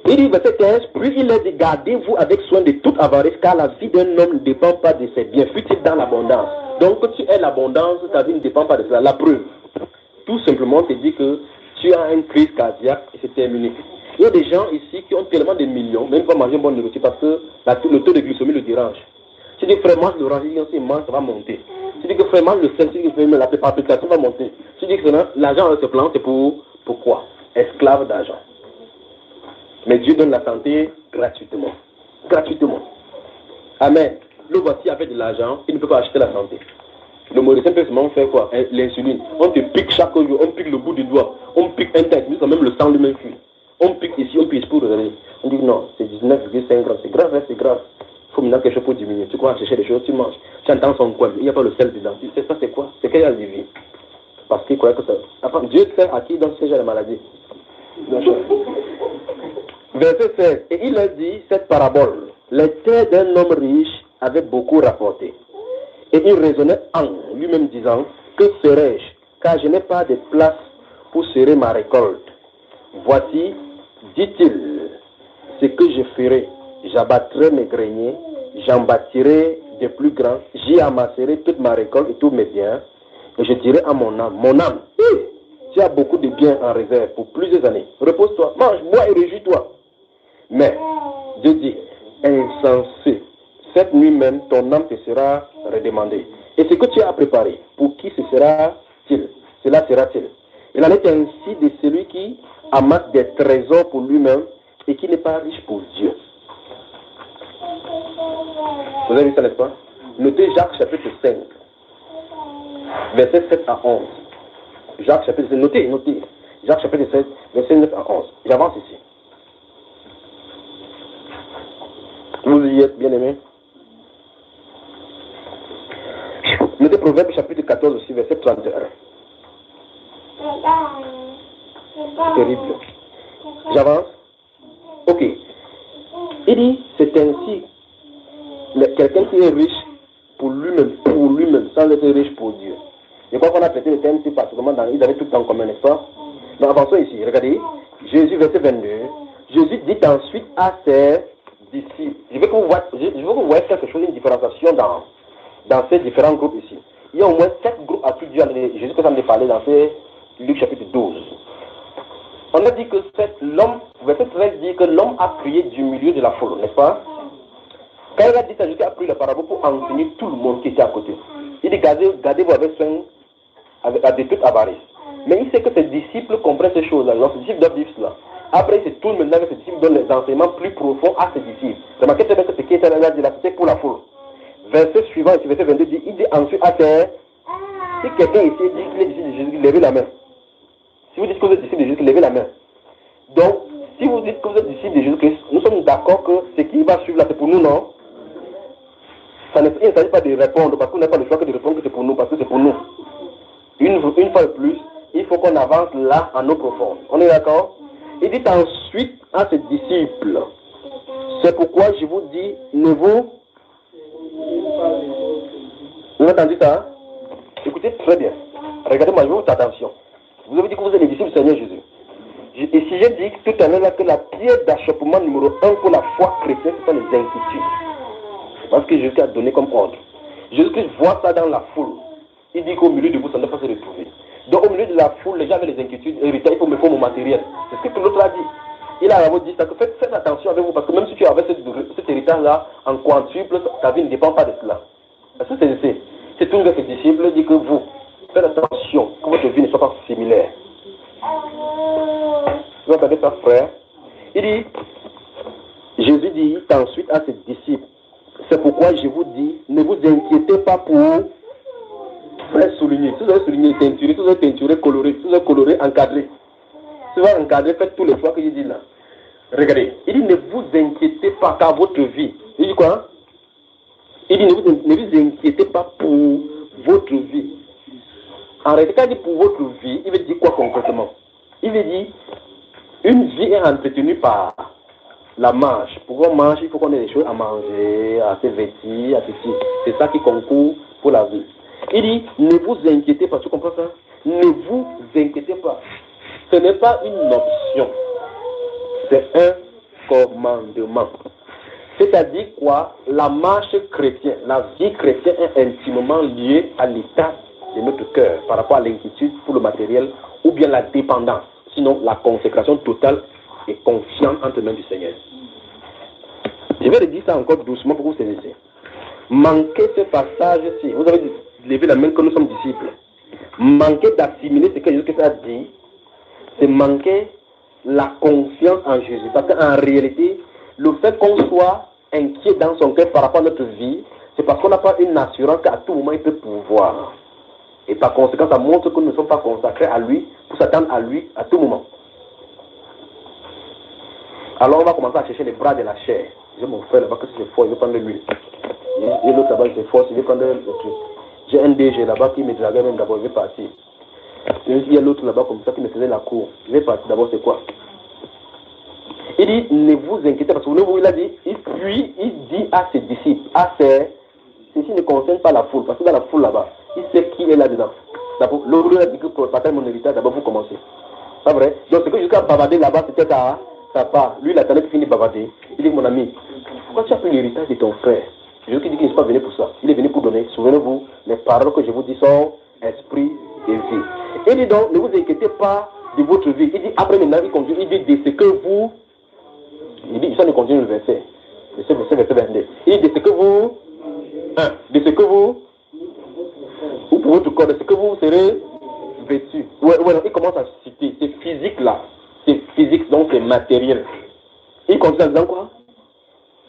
Il dit, verset 15, puis il a dit, gardez-vous avec soin de toute avarice, car la vie d'un homme ne dépend pas de ses biens, fut-il dans l'abondance. Donc, quand tu es l'abondance, ta vie ne dépend pas de cela. La preuve, tout simplement, te dit que tu as une crise cardiaque et c'est terminé. Il y a des gens ici qui ont tellement de millions, mais ils ne vont pas manger une bonne nourriture parce que le taux de glycémie le dérange. Tu dis, frère, mange l'orange, il mange, ça va monter. Tu dis que frère, mange le sel, tu dis que la palpitation va monter. Tu dis que l'argent dans ce plan, c'est pourquoi? Esclave d'argent. Mais Dieu donne la santé gratuitement. Gratuitement. Amen. Le voici avec de l'argent, il ne peut pas acheter la santé. Le Mauricien peut seulement faire quoi? L'insuline. On te pique chaque jour, on pique le bout du doigt, on pique un tête, même le sang lui-même fuit. On pique ici, on pique pour revenir. On dit non, c'est 19,5 grammes, c'est grave, c'est grave. Il faut maintenant quelque chose pour diminuer. Tu crois chercher des choses, tu manges. Tu entends son coin, il n'y a pas le sel dedans. Tu sais ça c'est quoi? C'est qu'elle a du vie. Parce qu'il croyait que ça. Après, Dieu sait à qui donne ce genre de maladie. Verset 16. Et il a dit cette parabole. Les terres d'un homme riche avaient beaucoup rapporté. Et il raisonnait en lui-même disant, que ferai-je, car je n'ai pas de place pour serrer ma récolte. Voici, dit-il, ce que je ferai. J'abattrai mes greniers, j'en bâtirai de plus grands, j'y amasserai toute ma récolte et tous mes biens. Et je dirai à mon âme, tu as beaucoup de biens en réserve pour plusieurs années. Repose-toi, mange, bois et réjouis-toi. Mais, Dieu dit, insensé, cette nuit même, ton âme te sera redemandée. Et ce que tu as préparé, pour qui cela sera-t-il? Il en est ainsi de celui qui amasse des trésors pour lui-même et qui n'est pas riche pour Dieu. Vous avez vu ça, n'est-ce pas? Notez Jacques chapitre 5, versets 7 à 11. Jacques chapitre 5, notez. Jacques chapitre 7, versets 9 à 11. J'avance ici. Vous y êtes bien aimés? Notez Proverbe chapitre 14 aussi, verset 31. Terrible. J'avance. Ok. Il dit, c'est ainsi, quelqu'un qui est riche pour lui-même, sans être riche pour Dieu. Je crois qu'on a prêté le thème si particulièrement ils avaient tout en commun, n'est-ce pas? Donc avançons ici, regardez, Jésus, verset 22, Jésus dit ensuite à ses disciples, je veux que vous voyez quelque chose, une différenciation dans ces différents groupes ici. Il y a au moins 7 groupes à tout Dieu, Jésus que ça me parlait dans Luc chapitre 12. On a dit que l'homme, verset 13 dit que l'homme a prié du milieu de la foule, n'est-ce pas? Quand il a dit ça, Jésus a pris la parabole pour enseigner tout le monde qui était à côté. Il dit, gardez-vous avec soin, avec toute avarice. Mais il sait que ses disciples comprennent ces choses-là. Donc ses disciples doivent dire cela. Après, il se tourne maintenant avec ses disciples, donne les enseignements plus profonds à ses disciples. Remarquez très bien que ce qui était là, c'était pour la foule. Verset suivant, verset 22, il dit ensuite à terre, si quelqu'un ici dit qu'il est disciple de Jésus, levez la main. Si vous dites que vous êtes disciple de Jésus, levez la main. Donc, si vous dites que vous êtes disciple de Jésus-Christ, nous sommes d'accord que ce qui va suivre là, c'est pour nous, non? Il ne s'agit pas de répondre, parce qu'on n'a pas le choix que de répondre que c'est pour nous, parce que c'est pour nous. Une fois de plus, il faut qu'on avance là en eau profonde. On est d'accord? Il dit ensuite à ses disciples, c'est pourquoi je vous dis, vous avez entendu ça? Écoutez très bien. Regardez-moi, je vous attention. Vous avez dit que vous êtes les disciples du Seigneur Jésus. Et si j'ai dit tout à l'heure là que la pierre d'achoppement numéro 1 pour la foi chrétienne, ce sont les inquiétudes. Parce que Jésus a donné comme ordre. Jésus-Christ voit ça dans la foule. Il dit qu'au milieu de vous, ça ne peut pas se retrouver. Donc au milieu de la foule, les gens avaient les inquiétudes, héritage, il faut me faire mon matériel. C'est ce que l'autre a dit. Il a vraiment dit ça, que faites attention avec vous, parce que même si tu avais cet héritage-là en quintuple, ta vie ne dépend pas de cela. Parce que c'est tout le disciple dit que vous, faites attention, que votre vie ne soit pas similaire. Vous entendez ça, frère? Il dit, Jésus dit ensuite à ses disciples, c'est pourquoi je vous dis, ne vous inquiétez pas pour faire souligner. Si vous avez souligné, teinturé, si vous avez teinturé, coloré, si vous avez coloré, encadré. Si vous avez encadré, faites tous les choix que je dis là. Regardez, il dit ne vous inquiétez pas car votre vie. Il dit quoi? Il dit ne vous inquiétez pas pour votre vie. En réalité, quand il dit pour votre vie, il veut dire quoi concrètement? Il veut dire une vie est entretenue par la marche. Pour qu'on mange, il faut qu'on ait des choses à manger, à se vêtir, à ceci. C'est ça qui concourt pour la vie. Il dit, ne vous inquiétez pas. Tu comprends ça? Ne vous inquiétez pas. Ce n'est pas une option. C'est un commandement. C'est-à-dire quoi? La marche chrétienne, la vie chrétienne est intimement liée à l'état de notre cœur par rapport à l'inquiétude pour le matériel ou bien la dépendance. Sinon, la consécration totale et confiante entre les mains du Seigneur. Je vais le dire ça encore doucement pour que vous saisissiez. Manquez ce passage-ci. Vous avez levé la main que nous sommes disciples. Manquer d'assimiler ce que Jésus a dit, c'est manquer la confiance en Jésus. Parce qu'en réalité, le fait qu'on soit inquiet dans son cœur par rapport à notre vie, c'est parce qu'on n'a pas une assurance qu'à tout moment il peut pouvoir. Et par conséquent, ça montre que nous ne sommes pas consacrés à lui pour s'attendre à lui à tout moment. Alors on va commencer à chercher les bras de la chair. J'ai mon frère là-bas que c'est fort, il veut prendre l'huile. J'ai l'autre là-bas qui est fort, il veut prendre le truc. J'ai un DG là-bas qui me draguait même d'abord, il veut partir. Il y a l'autre là-bas comme ça qui me faisait la cour. Il veut partir d'abord, c'est quoi? Il dit, ne vous inquiétez pas, parce que vous, il a dit, puis il dit à ses disciples, ceci ne concerne pas la foule, parce que dans la foule là-bas, il sait qui est là-dedans. L'autre a dit que pour partager mon héritage, d'abord vous commencez. Pas vrai? Donc ce que jusqu'à bavarder là-bas, c'était sa part. Lui, il attendait qu'il finisse de bavarder. Il dit, mon ami, pourquoi tu as pris l'héritage de ton frère? Jésus qui dit qu'il n'est pas venu pour ça. Il est venu pour donner. Souvenez-vous, les paroles que je vous dis sont esprit et vie. Il dit donc, ne vous inquiétez pas de votre vie. Il dit, après maintenant, il continue, il dit, de ce que vous... Il dit, ça ne continue le verset. Verset 22. Il dit, de ce que vous... de ce que vous... ou pour votre corps, de ce que vous serez vêtu. Ouais, il commence à citer. C'est physique là. C'est physique, donc c'est matériel. Il continue en disant quoi?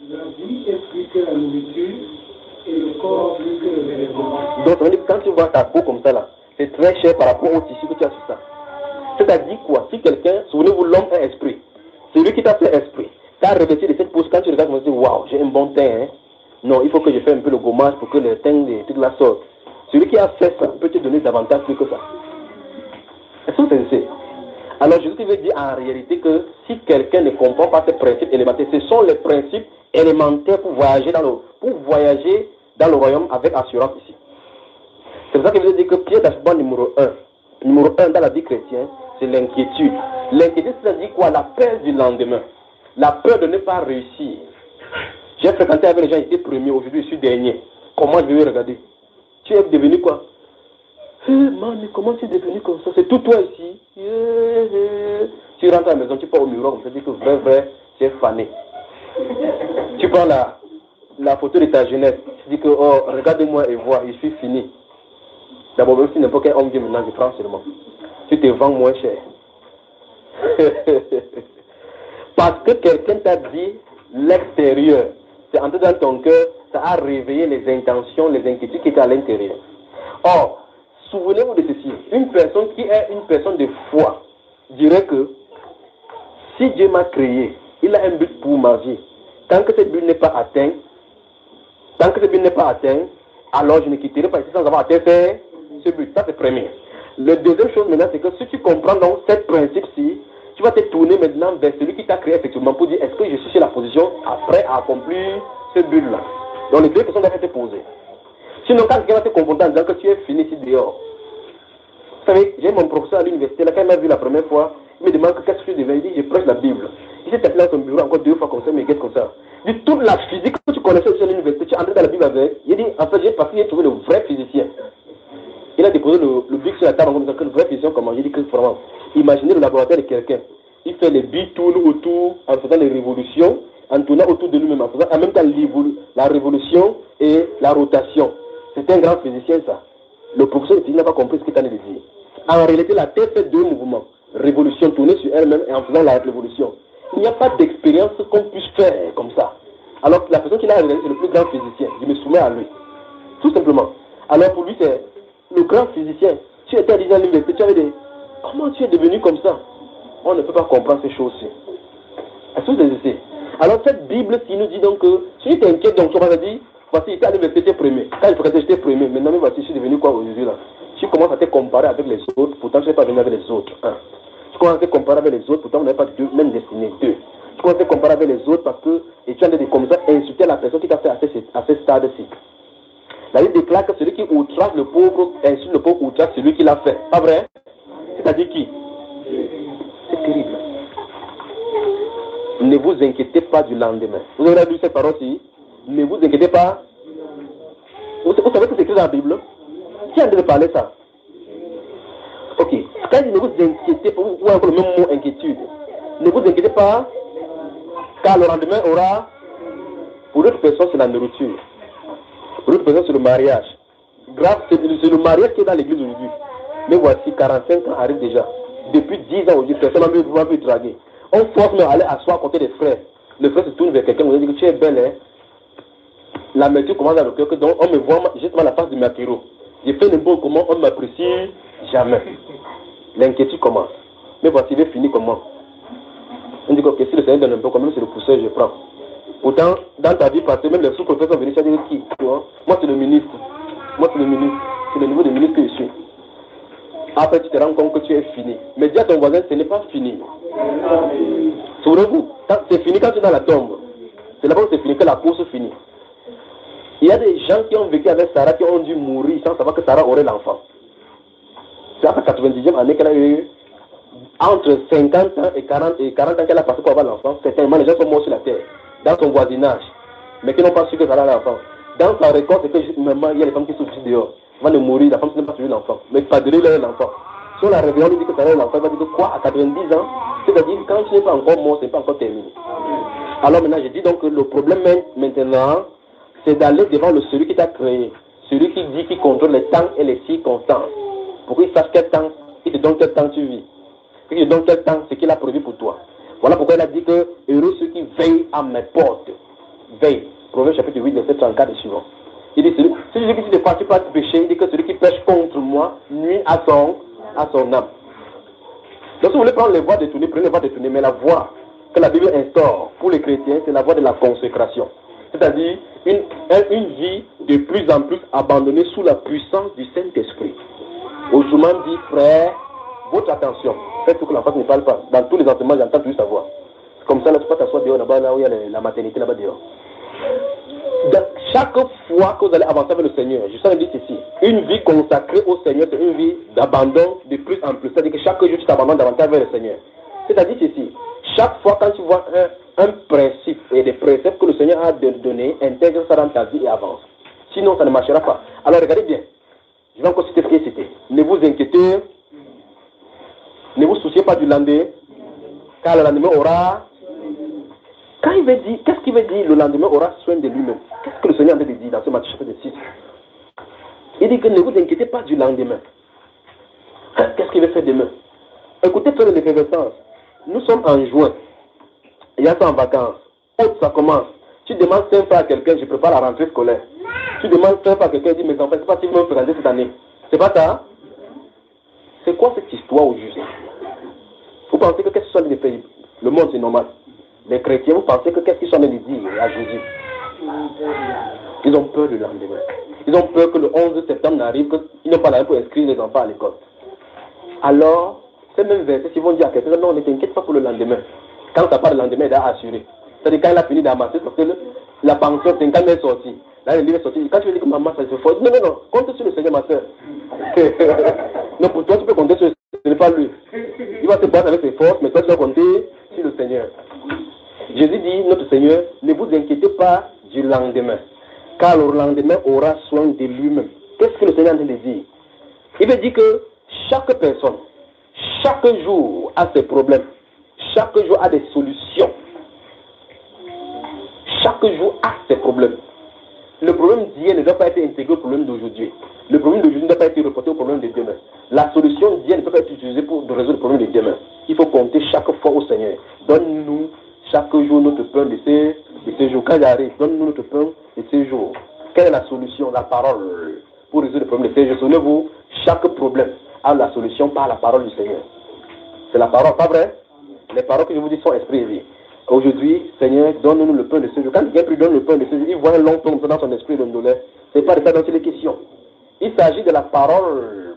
La vie est plus que la nourriture et le corps plus que le vêtement. Donc, quand tu vois ta peau comme ça là, c'est très cher par rapport au tissu que tu as sur ça. C'est-à-dire quoi? Si quelqu'un, souvenez-vous, l'homme est esprit. C'est lui qui t'a fait esprit. Tu as revêtu de cette peau, quand tu regardes, tu te dis, waouh, j'ai un bon teint. Hein? Non, il faut que je fasse un peu le gommage pour que le teint de toute la sorte. Celui qui a fait ça peut te donner davantage plus que ça. Est-ce que c'est? Alors Jésus veut dire en réalité que si quelqu'un ne comprend pas ces principes élémentaires, ce sont les principes élémentaires pour voyager dans le royaume avec assurance ici. C'est pour ça qu'il veut dire que pièce d'achoppement numéro 1 dans la vie chrétienne, c'est l'inquiétude. L'inquiétude, c'est-à-dire quoi? La peur du lendemain. La peur de ne pas réussir. J'ai fréquenté avec les gens, j'étais premier, aujourd'hui je suis dernier. Comment je vais regarder? Tu es devenu quoi? Man, mais comment tu es devenu comme ça? C'est tout toi ici. Tu rentres à la maison, tu pars au miroir, on te dit que vrai, tu es fané. Tu prends la photo de ta jeunesse, tu dis que, oh, regarde-moi et vois, je suis fini. D'abord, même si n'importe quel homme vient maintenant, je prends seulement. Tu te vends moins cher. Parce que quelqu'un t'a dit l'extérieur. C'est entré dans ton cœur, ça a réveillé les intentions, les inquiétudes qui étaient à l'intérieur. Or, souvenez-vous de ceci. Une personne qui est une personne de foi dirait que si Dieu m'a créé, il a un but pour ma vie. Tant que ce but n'est pas atteint, alors je ne quitterai pas ici sans avoir atteint ce but. Ça, c'est premier. La deuxième chose maintenant, c'est que si tu comprends donc ce principe-ci, tu vas te tourner maintenant vers celui qui t'a créé effectivement pour dire est-ce que je suis sur la position après à accomplir ce but-là. Donc les deux questions doivent être posées. Sinon, quand quelqu'un va te confronter en disant que tu es fini ici dehors. Vous savez, j'ai mon professeur à l'université, là, quand il m'a vu la première fois, il me demande qu'est-ce que je devais. Il dit, je prêche la Bible. Il s'est tapé dans son bureau encore 2 fois comme ça, mais guette comme ça. Il dit, toute la physique que tu connaissais aussi à l'université, tu es entré dans la Bible avec. Il dit, en fait, j'ai trouvé le vrai physicien. Il a déposé le bic sur la table en disant que le vrai physicien, comment? J'ai dit que vraiment, imaginez le laboratoire de quelqu'un. Il fait les billes, tourne autour, en faisant des révolutions, en tournant autour de lui-même, en faisant en même temps la révolution et la rotation. C'est un grand physicien, ça. Le professeur de physique n'a pas compris ce qu'il t'en est de dire. En réalité, la Terre fait 2 mouvements. Révolution, tourner sur elle-même et en faisant la révolution. Il n'y a pas d'expérience qu'on puisse faire comme ça. Alors que la personne qui l'a réalisé, c'est le plus grand physicien. Je me soumets à lui. Tout simplement. Alors pour lui, c'est le grand physicien. Tu étais à l'université, tu avais des... Comment tu es devenu comme ça? On ne peut pas comprendre ces choses-ci. Est-ce que vous avez? Alors cette Bible-ci nous dit donc que si tu t'inquiètes, donc tu vas dire, voici, j'étais à l'université, j'étais premier. Quand je fréquentais, j'étais premier. Maintenant, voici, je suis devenu quoi aujourd'hui là? Tu commences à te comparer avec les autres, pourtant tu n'es pas venu avec les autres. Tu commences à te comparer avec les autres, pourtant on n'est pas deux, même destinés, 2. Tu commences à te comparer avec les autres parce que, et tu as des comme ça, insulter la personne qui t'a fait à ce stade-ci. La Bible déclare que celui qui outrage le pauvre, insulte le pauvre, outrage celui qui l'a fait. Pas vrai? C'est-à-dire qui? C'est terrible. Ne vous inquiétez pas du lendemain. Vous avez lu cette parole-ci? Ne vous inquiétez pas. Vous savez que c'est écrit dans la Bible? Qui a de parler ça? Ok. Quand il ne vous inquiétez pas, ou encore le même mot inquiétude, ne vous inquiétez pas, car le lendemain aura, pour d'autres personnes, c'est la nourriture. Pour d'autres personnes, c'est le mariage. Grave, c'est le mariage qui est dans l'église aujourd'hui. Mais voici, 45 ans arrivent déjà. Depuis 10 ans aujourd'hui, personne n'a pu draguer. On force même à aller asseoir à côté des frères. Le frère se tourne vers quelqu'un, on dit que tu es belle, hein. L'amertume commence à le cœur, donc on me voit justement la face de ma pyro. J'ai fait le bon comment, on ne m'apprécie jamais. L'inquiétude commence. Mais voici, il est fini comment? On dit que si le Seigneur donne un peu, comme c'est le pousseur, je prends. Pourtant, dans ta vie passée, même les sous-professeurs venaient dire qui? Moi, c'est le ministre. C'est le niveau de ministre que je suis. Après, tu te rends compte que tu es fini. Mais dis à ton voisin, ce n'est pas fini. Souvenez-vous, c'est fini quand tu es dans la tombe. C'est là-bas où c'est fini, que la course finit. Il y a des gens qui ont vécu avec Sarah, qui ont dû mourir sans savoir que Sarah aurait l'enfant. C'est à la 90e année qu'elle a eu, entre 50 ans et 40 ans qu'elle a passé pour avoir l'enfant. Certainement, les gens sont morts sur la terre, dans son voisinage, mais qui n'ont pas su que Sarah a l'enfant. Dans sa récolte, c'est que maintenant, il y a les femmes qui sont dehors. Avant de mourir, la femme n'a pas suivi l'enfant. Mais pas de lui, il a l'enfant. Sur la réveillon, lui dit que Sarah a l'enfant, il va dire que quoi, à 90 ans, c'est-à-dire quand tu n'es pas encore mort, ce n'est pas encore terminé. Alors maintenant, je dis donc que le problème maintenant, c'est d'aller devant celui qui t'a créé, celui qui dit qu'il contrôle les temps et les circonstances, pour qu'il sache quel temps, il te donne quel temps tu vis, il te donne quel temps, ce qu'il a prévu pour toi. Voilà pourquoi il a dit que heureux ceux qui veillent à mes portes. Veille. Proverbe chapitre 8, verset 34 et suivant. Il dit, celui qui ne partit pas du péché, il dit que celui qui pêche contre moi nuit à son âme. Donc si vous voulez prendre les voies détournées, prenez les voies détournées, mais la voie que la Bible instaure pour les chrétiens, c'est la voie de la consécration. C'est-à-dire une vie de plus en plus abandonnée sous la puissance du Saint-Esprit. Autrement dit, frère, votre attention. Faites tout que l'enfant ne parle pas. Dans tous les enseignements, j'entends toujours sa voix. Comme ça, là, tu peux t'asseoir dehors, là-bas, là où il y a la maternité, là-bas dehors. Donc, chaque fois que vous allez avancer avec le Seigneur, je sais dire ceci, une vie consacrée au Seigneur, c'est une vie d'abandon de plus en plus. C'est-à-dire que chaque jour, tu t'abandonnes davantage vers le Seigneur. C'est-à-dire ceci, chaque fois quand tu vois un principe et des préceptes que le Seigneur a donné, intègre ça dans ta vie et avance. Sinon, ça ne marchera pas. Alors, regardez bien. Je vais encore citer ce qui est cité. Ne vous inquiétez, ne vous souciez pas du lendemain, car le lendemain aura... Quand il veut dire, qu'est-ce qu'il veut dire, le lendemain aura soin de lui-même? Qu'est-ce que le Seigneur a dit dans ce Matthieu chapitre 6? Il dit que ne vous inquiétez pas du lendemain. Qu'est-ce qu'il veut faire demain? Écoutez très l'effervescence. Nous sommes en juin. Il y a ça en vacances. Août, ça commence. Tu demandes 5 fois à quelqu'un, je prépare la rentrée scolaire. Tu demandes 5 fois à quelqu'un, il dit, mes enfants, c'est pas si vous me présentez cette année. C'est pas ça? C'est quoi cette histoire au juste? Vous pensez que qu'est-ce que sont les pays? Le monde, c'est normal. Les chrétiens, vous pensez que qu'est-ce qu'ils sont en train de dire à Jésus? Ils ont peur du lendemain. Ils ont peur que le 11 septembre n'arrive, qu'ils n'ont pas l'argent pour inscrire les enfants à l'école. Alors, ces mêmes versets, ils vont dire à quelqu'un, non, ne t'inquiète pas pour le lendemain. Quand ça part le lendemain, il est assuré. C'est-à-dire quand il a fini d'amasser, parce que la pension, c'est quand elle est sortie. Là, le livre est sorti. Quand tu veux dire que maman, ça se fait, non, non, non, compte sur le Seigneur, ma soeur. Non, pour toi, tu peux compter sur le Seigneur, ce n'est pas lui. Il va te battre avec ses forces, mais toi, tu dois compter sur le Seigneur. Jésus dit, notre Seigneur, ne vous inquiétez pas du lendemain, car le lendemain aura soin de lui-même. Qu'est-ce que le Seigneur a dit de dire? Il veut dire que chaque personne, chaque jour a ses problèmes, chaque jour a des solutions. Chaque jour a ses problèmes. Le problème d'hier ne doit pas être intégré au problème d'aujourd'hui. Le problème d'aujourd'hui ne doit pas être reporté au problème de demain. La solution d'hier ne peut pas être utilisée pour résoudre le problème de demain. Il faut compter chaque fois au Seigneur. Donne-nous chaque jour notre pain de ces jours. Quand j'arrive, donne-nous notre pain de ces jours. Quelle est la solution? La parole. Pour résoudre le problème de ces jours. Souvenez-vous, chaque problème a la solution par la parole du Seigneur. C'est la parole, pas vrai? Les paroles que je vous dis sont esprit et vie. Aujourd'hui, Seigneur, donne-nous le pain de ce jour. Quand quelqu'un lui donne le pain de ce jour, il voit un long temps dans son esprit de douleur. Ce n'est pas de ça dont il est question. Il s'agit de la parole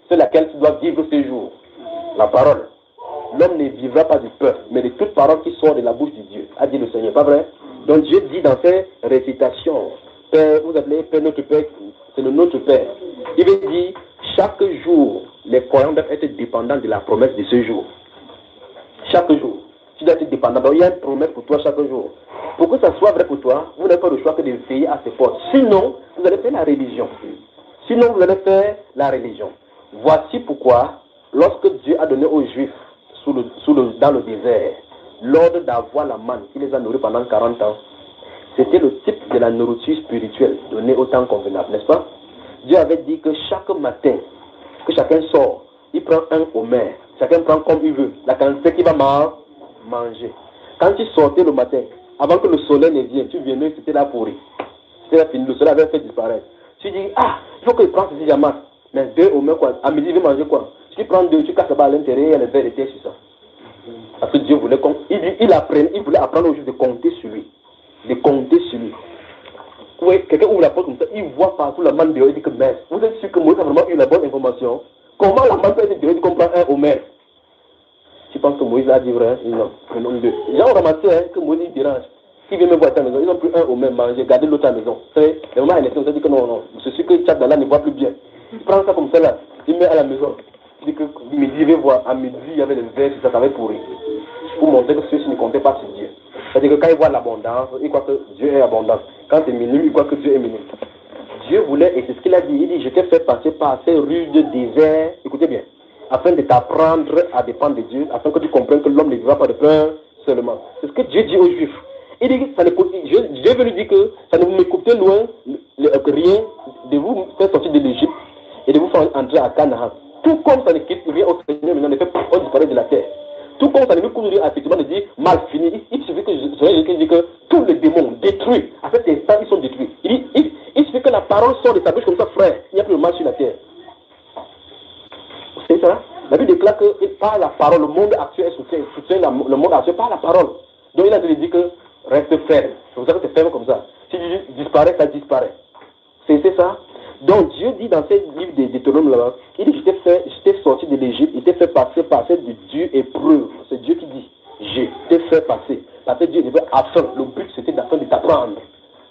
sur laquelle tu dois vivre ces jours. La parole. L'homme ne vivra pas du pain, mais de toute parole qui sort de la bouche de Dieu, a dit le Seigneur. Pas vrai? Donc Dieu dit dans ses récitations, Père, vous appelez Père notre Père, c'est le notre Père. Il veut dire, chaque jour, les croyants doivent être dépendants de la promesse de ce jour. Chaque jour. Tu dois être dépendant. Donc, il y a une promesse pour toi chaque jour. Pour que ça soit vrai pour toi, vous n'avez pas le choix que de veiller à ses portes. Sinon, vous allez faire la religion. Sinon, vous allez faire la religion. Voici pourquoi, lorsque Dieu a donné aux Juifs, dans le désert, l'ordre d'avoir la manne, qui les a nourris pendant 40 ans, c'était le type de la nourriture spirituelle donnée au temps convenable, n'est-ce pas? Dieu avait dit que chaque matin, que chacun sort, il prend un omer. Chacun prend comme il veut, la quantité qu'il va manger. Quand tu sortais le matin, avant que le soleil ne vienne, tu venais, c'était là pourri. C'était là fini, le soleil avait fait disparaître. Tu dis, il faut que je prenne ceci, j'amasse. Mais 2 omer, quoi. À midi, il veut manger quoi? Si tu prends 2, tu casses là-bas à l'intérieur, il y a les verres de terre sur ça. Parce que Dieu voulait il voulait apprendre aux gens de compter sur lui. De compter sur lui. Oui, quelqu'un ouvre la porte comme ça, il voit partout la manne dehors, il dit que merde. Vous êtes sûr que Moïse a vraiment eu la bonne information? Comment la manne peut être dehors, il comprend un omer? Tu penses que Moïse a dit vrai? Non, le nombre 2. Les gens ont ramassé que Moïse dérange. Qui vient me voir à ta maison, ils ont pris un omer, manger, garder l'autre à la maison. Le moment où on dit que non, c'est sûr que Tchad là ne voit plus bien. Il prend ça comme ça là, il met à la maison. Il dit que midi, il va voir, à midi, il y avait les verres, ça avait pourri. Pour montrer que ceux-ci ne comptaient pas sur Dieu. C'est-à-dire que quand il voit l'abondance, il croit que Dieu est abondant. Quand c'est minime, il croit que Dieu est minime. Dieu voulait, et c'est ce qu'il a dit, il dit, je t'ai fait passer par ces rudes déserts, écoutez bien, afin de t'apprendre à dépendre de Dieu, afin que tu comprennes que l'homme ne vivra pas de pain seulement. C'est ce que Dieu dit aux Juifs. Il dit que Dieu veut lui dire que ça ne vous m'écoutez loin, rien de vous faire sortir de l'Égypte et de vous faire entrer à Canaan. Tout comme ça ne quitte rien au Seigneur, maintenant ne fait pas disparaître de la terre. Tout comme ça ne veut pas effectivement de dire mal fini. Il suffit que je dis que tous les démons détruits, à cet instant, ils sont détruits. Il suffit que la parole sort de sa bouche comme ça, frère, il n'y a plus de mal sur la terre. C'est ça? La Bible déclare que par la parole, le monde actuel soutient le monde actuel par la parole. Donc il a dit que reste ferme. C'est pour ça que c'est ferme comme ça. Si tu disparais, ça disparaît. C'est ça? Donc Dieu dit dans ce livre de Deutéronome là-bas, il dit je t'ai sorti de l'Égypte, il t'a fait passer par ces due épreuve. C'est Dieu qui dit, je t'ai fait passer. Parce que Dieu devait afin, le but c'était d'afin de t'apprendre.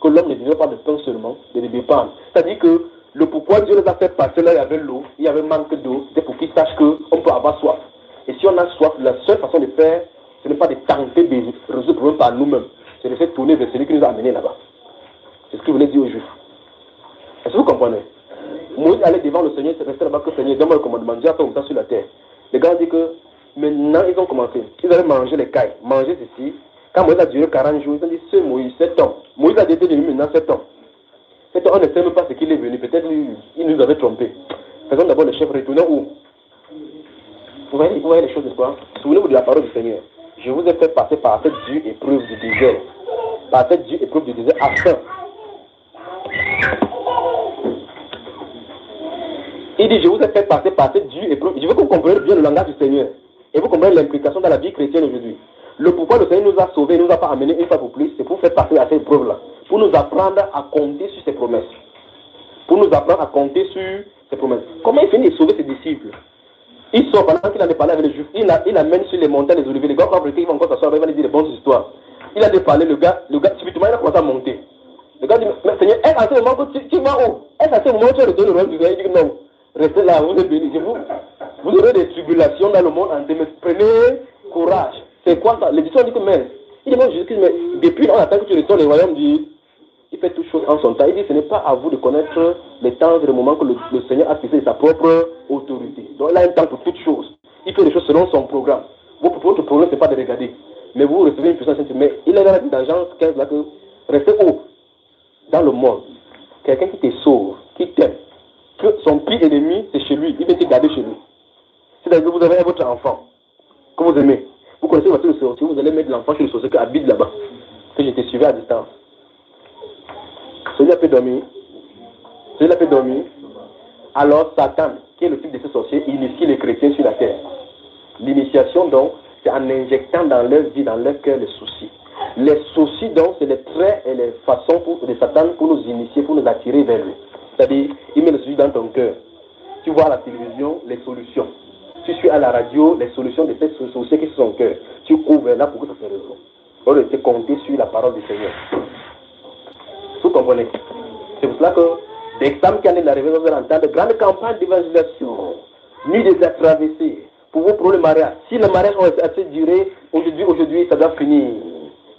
Que l'homme ne vivait pas de pain seulement, mais de dépendre. C'est-à-dire que le pourquoi Dieu les a fait passer là, il y avait l'eau, il y avait manque d'eau, c'était pour qu'ils sachent qu'on peut avoir soif. Et si on a soif, la seule façon de faire, ce n'est pas de tenter de résoudre le problème par nous-mêmes. C'est de faire tourner vers celui qui nous a amenés là-bas. C'est ce qu'il voulait dire aux Juifs. Est-ce que vous comprenez? Moïse allait devant le Seigneur, c'est resté là-bas que le Seigneur donne le commandement. Dieu a fait comme ça sur la terre. Les gars ont dit que maintenant ils ont commencé. Ils avaient mangé les cailles, mangé ceci. Quand Moïse a duré 40 jours, ils ont dit c'est Moïse, cet homme. Moïse a été venu maintenant, cet homme. Cet homme, on ne sait même pas ce qu'il est venu. Peut-être il nous avait trompés. Faisons d'abord le chef, retournons où? Vous voyez les choses de quoi? Souvenez-vous de la parole du Seigneur. Je vous ai fait passer par cette dure épreuve du désert. Par cette dure épreuve du désert afin. Il dit, je vous ai fait passer par cette dure épreuve. Je veux que vous compreniez bien le langage du Seigneur. Et vous comprenez l'implication dans la vie chrétienne aujourd'hui. Le pourquoi le Seigneur nous a sauvés, ne nous a pas amenés une fois pour plus, c'est pour faire passer à cette épreuve-là. Pour nous apprendre à compter sur ses promesses. Pour nous apprendre à compter sur ses promesses. Comment il finit de sauver ses disciples? Il sort pendant qu'il en est parlé avec les Juifs. Il amène sur les montagnes des Oliviers. Les gars africains vont encore s'asseoir, ils vont dire des bonnes histoires. Il a déparlé, le gars, subitement, il a commencé à monter. Le gars dit, mais Seigneur, est-ce à ce moment que tu vas où? Est-ce à ce moment que tu retournes au royaume du Seigneur? Il dit non, restez là, vous êtes bénis. Vous aurez des tribulations dans le monde entier, mais prenez courage. C'est quoi ça? L'édition dit que, mais, il demande Jésus-Christ, mais depuis on attend que tu retournes au royaume du... Il fait toutes choses en son temps. Il dit, ce n'est pas à vous de connaître les temps et les moments que le Seigneur a fixé sa propre autorité. Donc il a un temps pour toutes choses. Il fait les choses selon son programme. Votre programme, ce n'est pas de regarder. Mais vous recevez une puissance. Mais il est dans Jean 15 là que restez haut dans le monde. Quelqu'un qui te sauve, qui t'aime, que son pire ennemi, c'est chez lui. Il vient te garder chez lui. C'est-à-dire que vous avez votre enfant que vous aimez. Vous connaissez votre sorcier, vous allez mettre l'enfant chez le sorcier qui habite là-bas. Que je te suivais à distance. Celui-là peut dormir. Celui-là peut dormir. Alors Satan, qui est le type de ce sorcier, initie les chrétiens sur la terre. L'initiation donc, c'est en injectant dans leur vie, dans leur cœur, les soucis. Les soucis donc, c'est les traits et les façons de Satan pour nous initier, pour nous attirer vers lui. C'est-à-dire, il met le souci dans ton cœur. Tu vois à la télévision les solutions. Tu suis à la radio les solutions de ces soucis qui sont dans ton cœur. Tu couvres là pour que ça se résolve. On doit compter sur la parole du Seigneur. Vous comprenez? C'est pour cela que des femmes qui allaient arriver dans un temps de grandes campagnes d'évangélisation, nuit des traversées, pour vous pour le mariage. Si le mariage a assez duré, aujourd'hui, ça doit finir.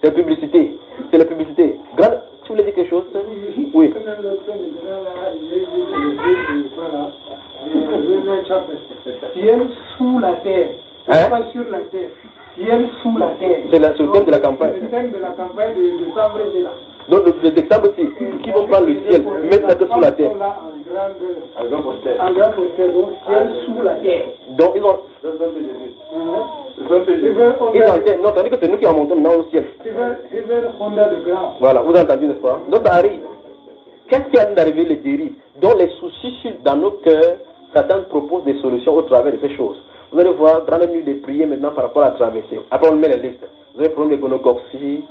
C'est la publicité. C'est la publicité. Tu voulais dire quelque chose? Oui. Ciel sous la terre. Pas sur la terre. Ciel sous la terre. C'est le thème de la campagne. Le thème de la campagne de Sabre là. Donc les exemples aussi, qui vont prendre le ciel, mettre ça que sous la terre. En grand poster, donc ciel sous la terre. Donc ils ont... Non, tandis que c'est nous qui en montons maintenant au ciel. Voilà, vous avez entendu, n'est-ce pas? Donc ça arrive. Qu'est-ce qui arrive d'arriver les dérives? Donc les soucis dans nos cœurs, Satan propose des solutions au travers de ces choses. Vous allez voir, dans la nuit des prières maintenant par rapport à la traversée. Après on met les listes. Vous avez le problème de gonocoxie,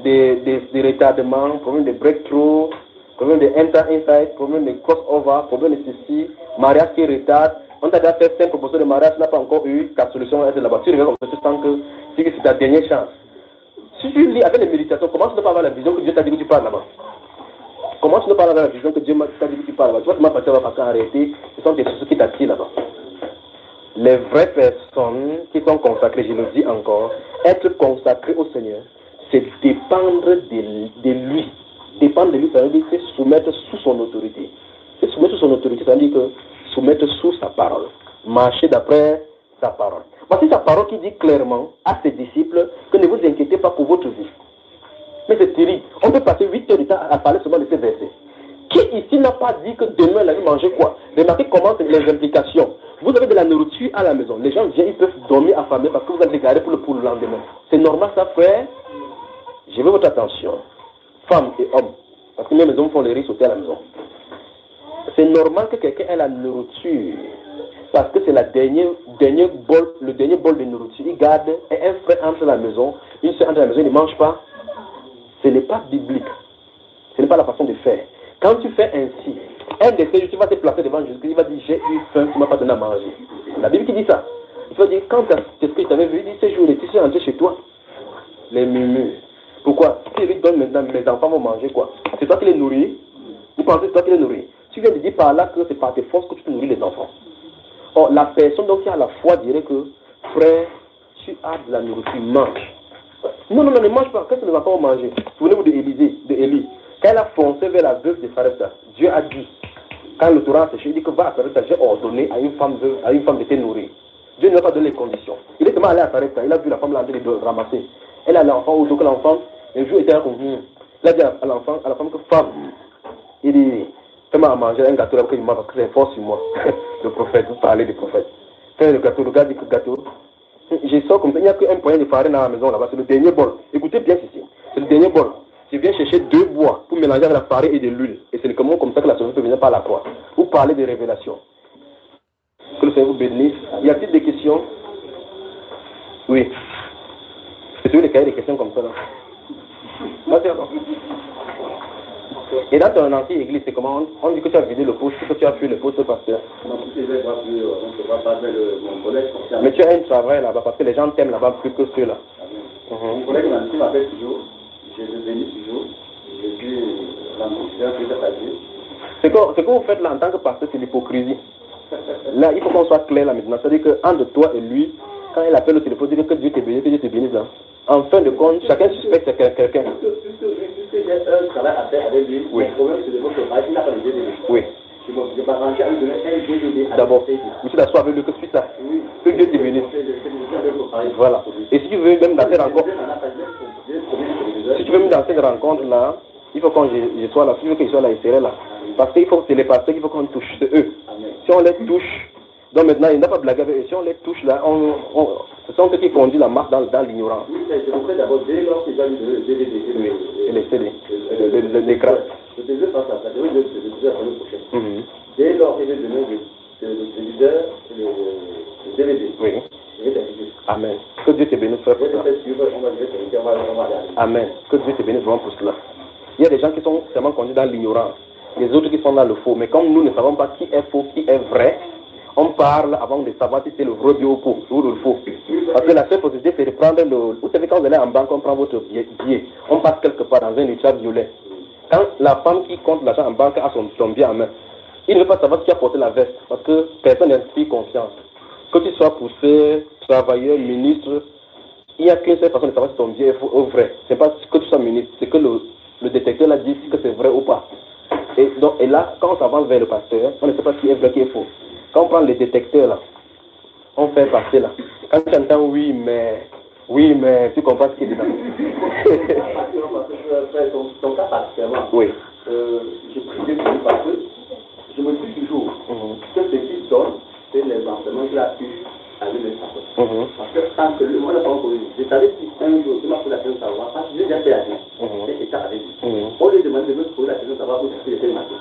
des retardements, problème de breakthrough, problème de insight, problème de crossover, problème de ceci, mariage qui retarde. On t'a déjà fait 5 propositions de mariage, tu n'as pas encore eu 4 solutions à là-bas. Tu regardes comme ça, tu sens que c'est ta dernière chance. Si tu lis avec les méditations, comment tu ne peux pas avoir la vision que Dieu t'a dit que tu parles là-bas? Comment tu ne peux pas avoir la vision que Dieu t'a dit que tu parles là-bas? Tu vois, tu m'as pas arrêter, ce sont des choses qui t'attirent là-bas. Les vraies personnes qui sont consacrées, je le dis encore, être consacrées au Seigneur, c'est dépendre de lui. Dépendre de lui, ça veut dire que c'est soumettre sous son autorité. C'est soumettre sous son autorité, ça veut dire que soumettre sous sa parole. Marcher d'après sa parole. Voici sa parole qui dit clairement à ses disciples que ne vous inquiétez pas pour votre vie. Mais c'est terrible. On peut passer 8 heures de temps à parler seulement de ces versets. Qui ici n'a pas dit que demain, la vie manger quoi? Remarquez comment c'est les implications. Vous avez de la nourriture à la maison. Les gens viennent, ils peuvent dormir affamés parce que vous avez garé pour le lendemain. C'est normal ça, frère? Je veux votre attention. Femmes et hommes. Parce que même les hommes font les riz sauter à la maison. C'est normal que quelqu'un ait la nourriture. Parce que c'est le dernier bol de nourriture. Il garde et un frère entre la maison. Une soeur entre la maison, il ne mange pas. Ce n'est pas biblique. Ce n'est pas la façon de faire. Quand tu fais ainsi, un des frères, tu vas te placer devant Jésus, il va dire, j'ai eu faim, tu ne m'as pas donné à manger. La Bible qui dit ça. Il faut dire, quand qu'est-ce que tu avais vu, il dit, ces jours, tu es rentré chez toi. Les murmures. Pourquoi? Si lui donne maintenant, mes enfants vont manger quoi? C'est toi qui les nourris? Vous pensez que c'est toi qui les nourris? Tu viens de dire par là que c'est par tes forces que tu peux nourrir les enfants. Or, la personne donc qui a la foi dirait que, frère, tu as de la nourriture, mange. Non, ne mange pas. Qu'est-ce que les enfants vont manger? Souvenez-vous d'Élie. Quand elle a foncé vers la veuve de Sarepta, Dieu a dit, quand le Torah a séché, il dit que va à Sarepta, j'ai ordonné à une femme de te nourrir. Dieu ne va pas donné les conditions. Il est tellement allé à Sarepta, il a vu la femme là en train de ramasser. Elle a l'enfant, ou donc l'enfant, un jour était là comme il a dit à l'enfant, à la femme que femme, il dit, fais-moi à manger un gâteau là que je mange parce que c'est fort sur moi. Le prophète, vous parlez du prophète. Fais le gâteau, le gars dit que gâteau. Je sors comme ça, il n'y a qu'un poignet de farine dans la maison là-bas, c'est le dernier bol. Écoutez bien ceci, c'est le dernier bol. Je viens chercher 2 bois pour mélanger avec la farine et de l'huile. Et c'est comme ça que la solution peut venir par la croix. Vous parlez de révélation. Que le Seigneur vous bénisse. Y a-t-il des questions? Oui. C'est celui qui a des questions comme ça là. Et dans ton ancienne église, c'est comment on dit que tu as vidé le poste, que tu as fui le poste pasteur. Mais tu as un travail là-bas parce que les gens t'aiment là-bas plus que ceux-là. Mon collègue m'appelle toujours, je le bénis toujours, je dis l'ambassadeur que j'ai dit. Ce que vous faites là en tant que pasteur, c'est l'hypocrisie. Là, il faut qu'on soit clair là maintenant. C'est-à-dire qu'entre toi et lui, quand il appelle au téléphone, il dit que Dieu te bénisse, que Dieu te bénisse là. En fin de compte, chacun suspecte quelqu'un. Puisque j'ai un travail à faire avec lui, oui. Le problème c'est de votre travail, il n'a pas de DDD. Oui. Je m'arrange à lui donner un DDD. D'abord, vous t'assois avec lui, que tu fais ça. Oui. Que Dieu te bénisse. Voilà. Et si tu veux même dans cette rencontre, si tu veux même dans cette rencontre là, il faut que je sois là. Si tu veux que je sois là, il serait là. Parce qu'il faut que c'est les pasteurs qu'il faut qu'on touche, c'est eux. Si on les touche, donc maintenant il n'a pas blagué avec eux. Si on les touche là, ce sont ceux qui conduisent la marche dans l'ignorance. Oui, je voudrais d'abord dès lors qu'il va lui donner le DVD. Et les CD, l'écran. Je te dis pas ça, je vais le dire l'année prochaine. Dès lors qu'il va donner le leader, le DVD. Oui. Amen. Que Dieu te bénisse frère pour cela. Amen. Que Dieu te bénisse vraiment pour cela. Il y a des gens qui sont seulement conduits dans l'ignorance. Les autres qui sont dans le faux. Mais comme nous ne savons pas qui est faux, qui est vrai, on parle avant de savoir si c'est le vrai bio ou le faux. Parce que la seule possibilité, c'est de prendre le... Vous savez, quand vous allez en banque, on prend votre billet. On passe quelque part dans un état violet. Quand la femme qui compte l'argent en banque a son billet en main, il ne veut pas savoir qui a porté la veste. Parce que personne n'inspire confiance. Que tu sois poussé, travailleur, ministre, il n'y a qu'une seule façon de savoir si ton billet est faux ou vrai. Ce n'est pas que tu sois ministre, c'est que le détecteur là dit que c'est vrai ou pas. Et là, quand on s'avance vers le pasteur, on ne sait pas qui est vrai, qui est faux. Quand on prend les détecteurs là, on fait passer là. Quand tu entends oui mais tu comprends ce qu'il est dedans. Ton cas particulièrement. Oui. Je prie Dieu parce que je me dis toujours que ce qu'il donne, c'est les enseignements qu'il a eu à lui de savoir. Parce que tant que moi, je savais si un jour, il m'a posé la question de savoir, parce que j'ai déjà fait la vie. C'est ça avec lui. On lui demande de me poser la question de savoir où est-ce qu'il était le matin.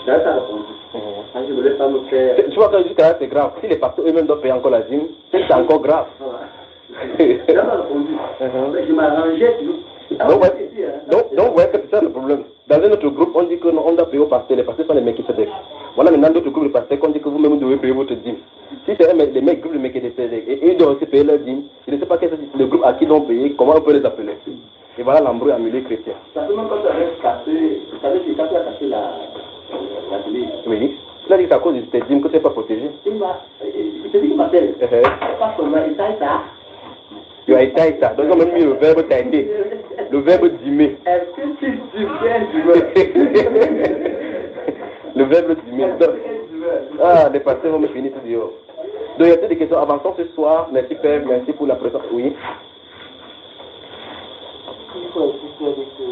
Je n'avais pas répondu. Je ne voulais pas me faire. Tu vois, quand jusqu'à là, c'est grave. Si les pasteurs eux-mêmes doivent payer encore la dîme, c'est encore grave. Je n'avais pas répondu. Je m'arrangeais toujours. Donc, ouais, c'est ça le problème. Dans un autre groupe, on dit que non, on doit payer aux pasteurs. Les pasteurs sont les mecs qui se défendent. Voilà, maintenant, d'autres groupes de pasteurs, on dit que vous-même devez payer votre dîme. Si c'est les mecs groupes de mecs qui se défendent, et ils doivent aussi payer leur dîme, je ne sais pas quel est le groupe à qui ils doivent payer, comment on peut les appeler. Et voilà l'embrouille en milieu chrétien. Simplement, quand tu avais cassé, vous savez, quand tu as cassé la télé. Oui. Il a dit que c'est à cause de tes dîmes que tu n'es pas protégé. Il te dit qu'il m'appelle. Pas seulement, il t'a ça. Tu as été ça. Donc, on a même mis le verbe tailler. Le verbe dîmer. Est-ce que tu dis bien du Le verbe dîmer. Ah, les pasteurs vont me finir tout dehors. Donc, il y a des questions. Avançons ce soir. Merci Père, merci pour la présence. Oui. Il faut expliquer que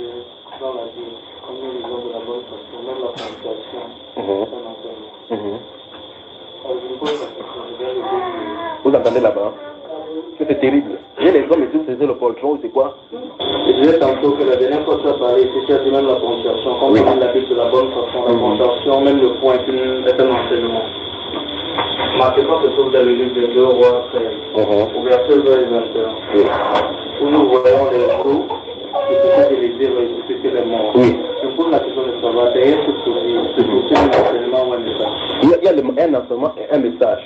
dans la vie, comme nous lisons de la bonne façon, même la communication, c'est un enseignement. Je me pose la question, je vais le dire. Vous entendez là-bas? C'est terrible. Et les hommes et tout, c'est le poltron, c'est quoi? Je disais tantôt que la dernière fois que tu as parlé, c'est même la ponctuation. Quand on parle de la bonne façon, la ponctuation, même le point est un enseignement. Marquez pas ce chose dans le livre de 2 Rois 13, au verset 20 et 21, où nous voyons les coups, et tout ce que les dire ressusciter les morts. Je pose la question de savoir, derrière ce souci, un enseignement ou un message? Il y a un enseignement et un message.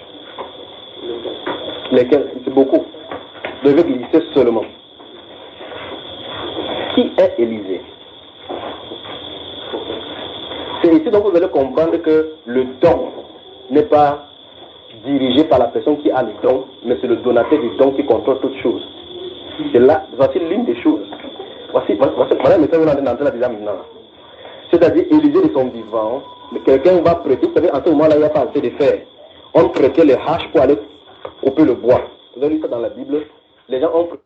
Lesquels? C'est beaucoup. Vous devez glisser seulement. Qui est Élisée? C'est ici donc vous allez comprendre que le don n'est pas dirigé par la personne qui a le don, mais c'est le donateur du don qui contrôle toutes choses. Et là, voici l'une des choses. Voilà le message que vous allez entrer là déjà maintenant. C'est-à-dire, Élisée de son vivant, quelqu'un va prêter, vous savez, en ce moment-là, il n'y a pas assez de fer. On prêtait les haches pour aller couper le bois. Vous avez lu ça dans la Bible. Les gens ont prêté.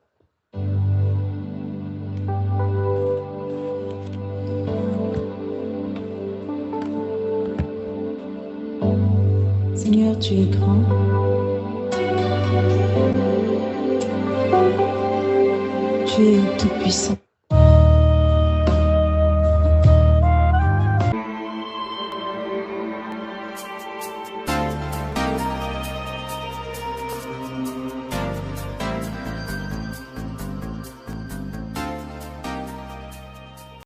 Seigneur, tu es grand. Tu es tout puissant.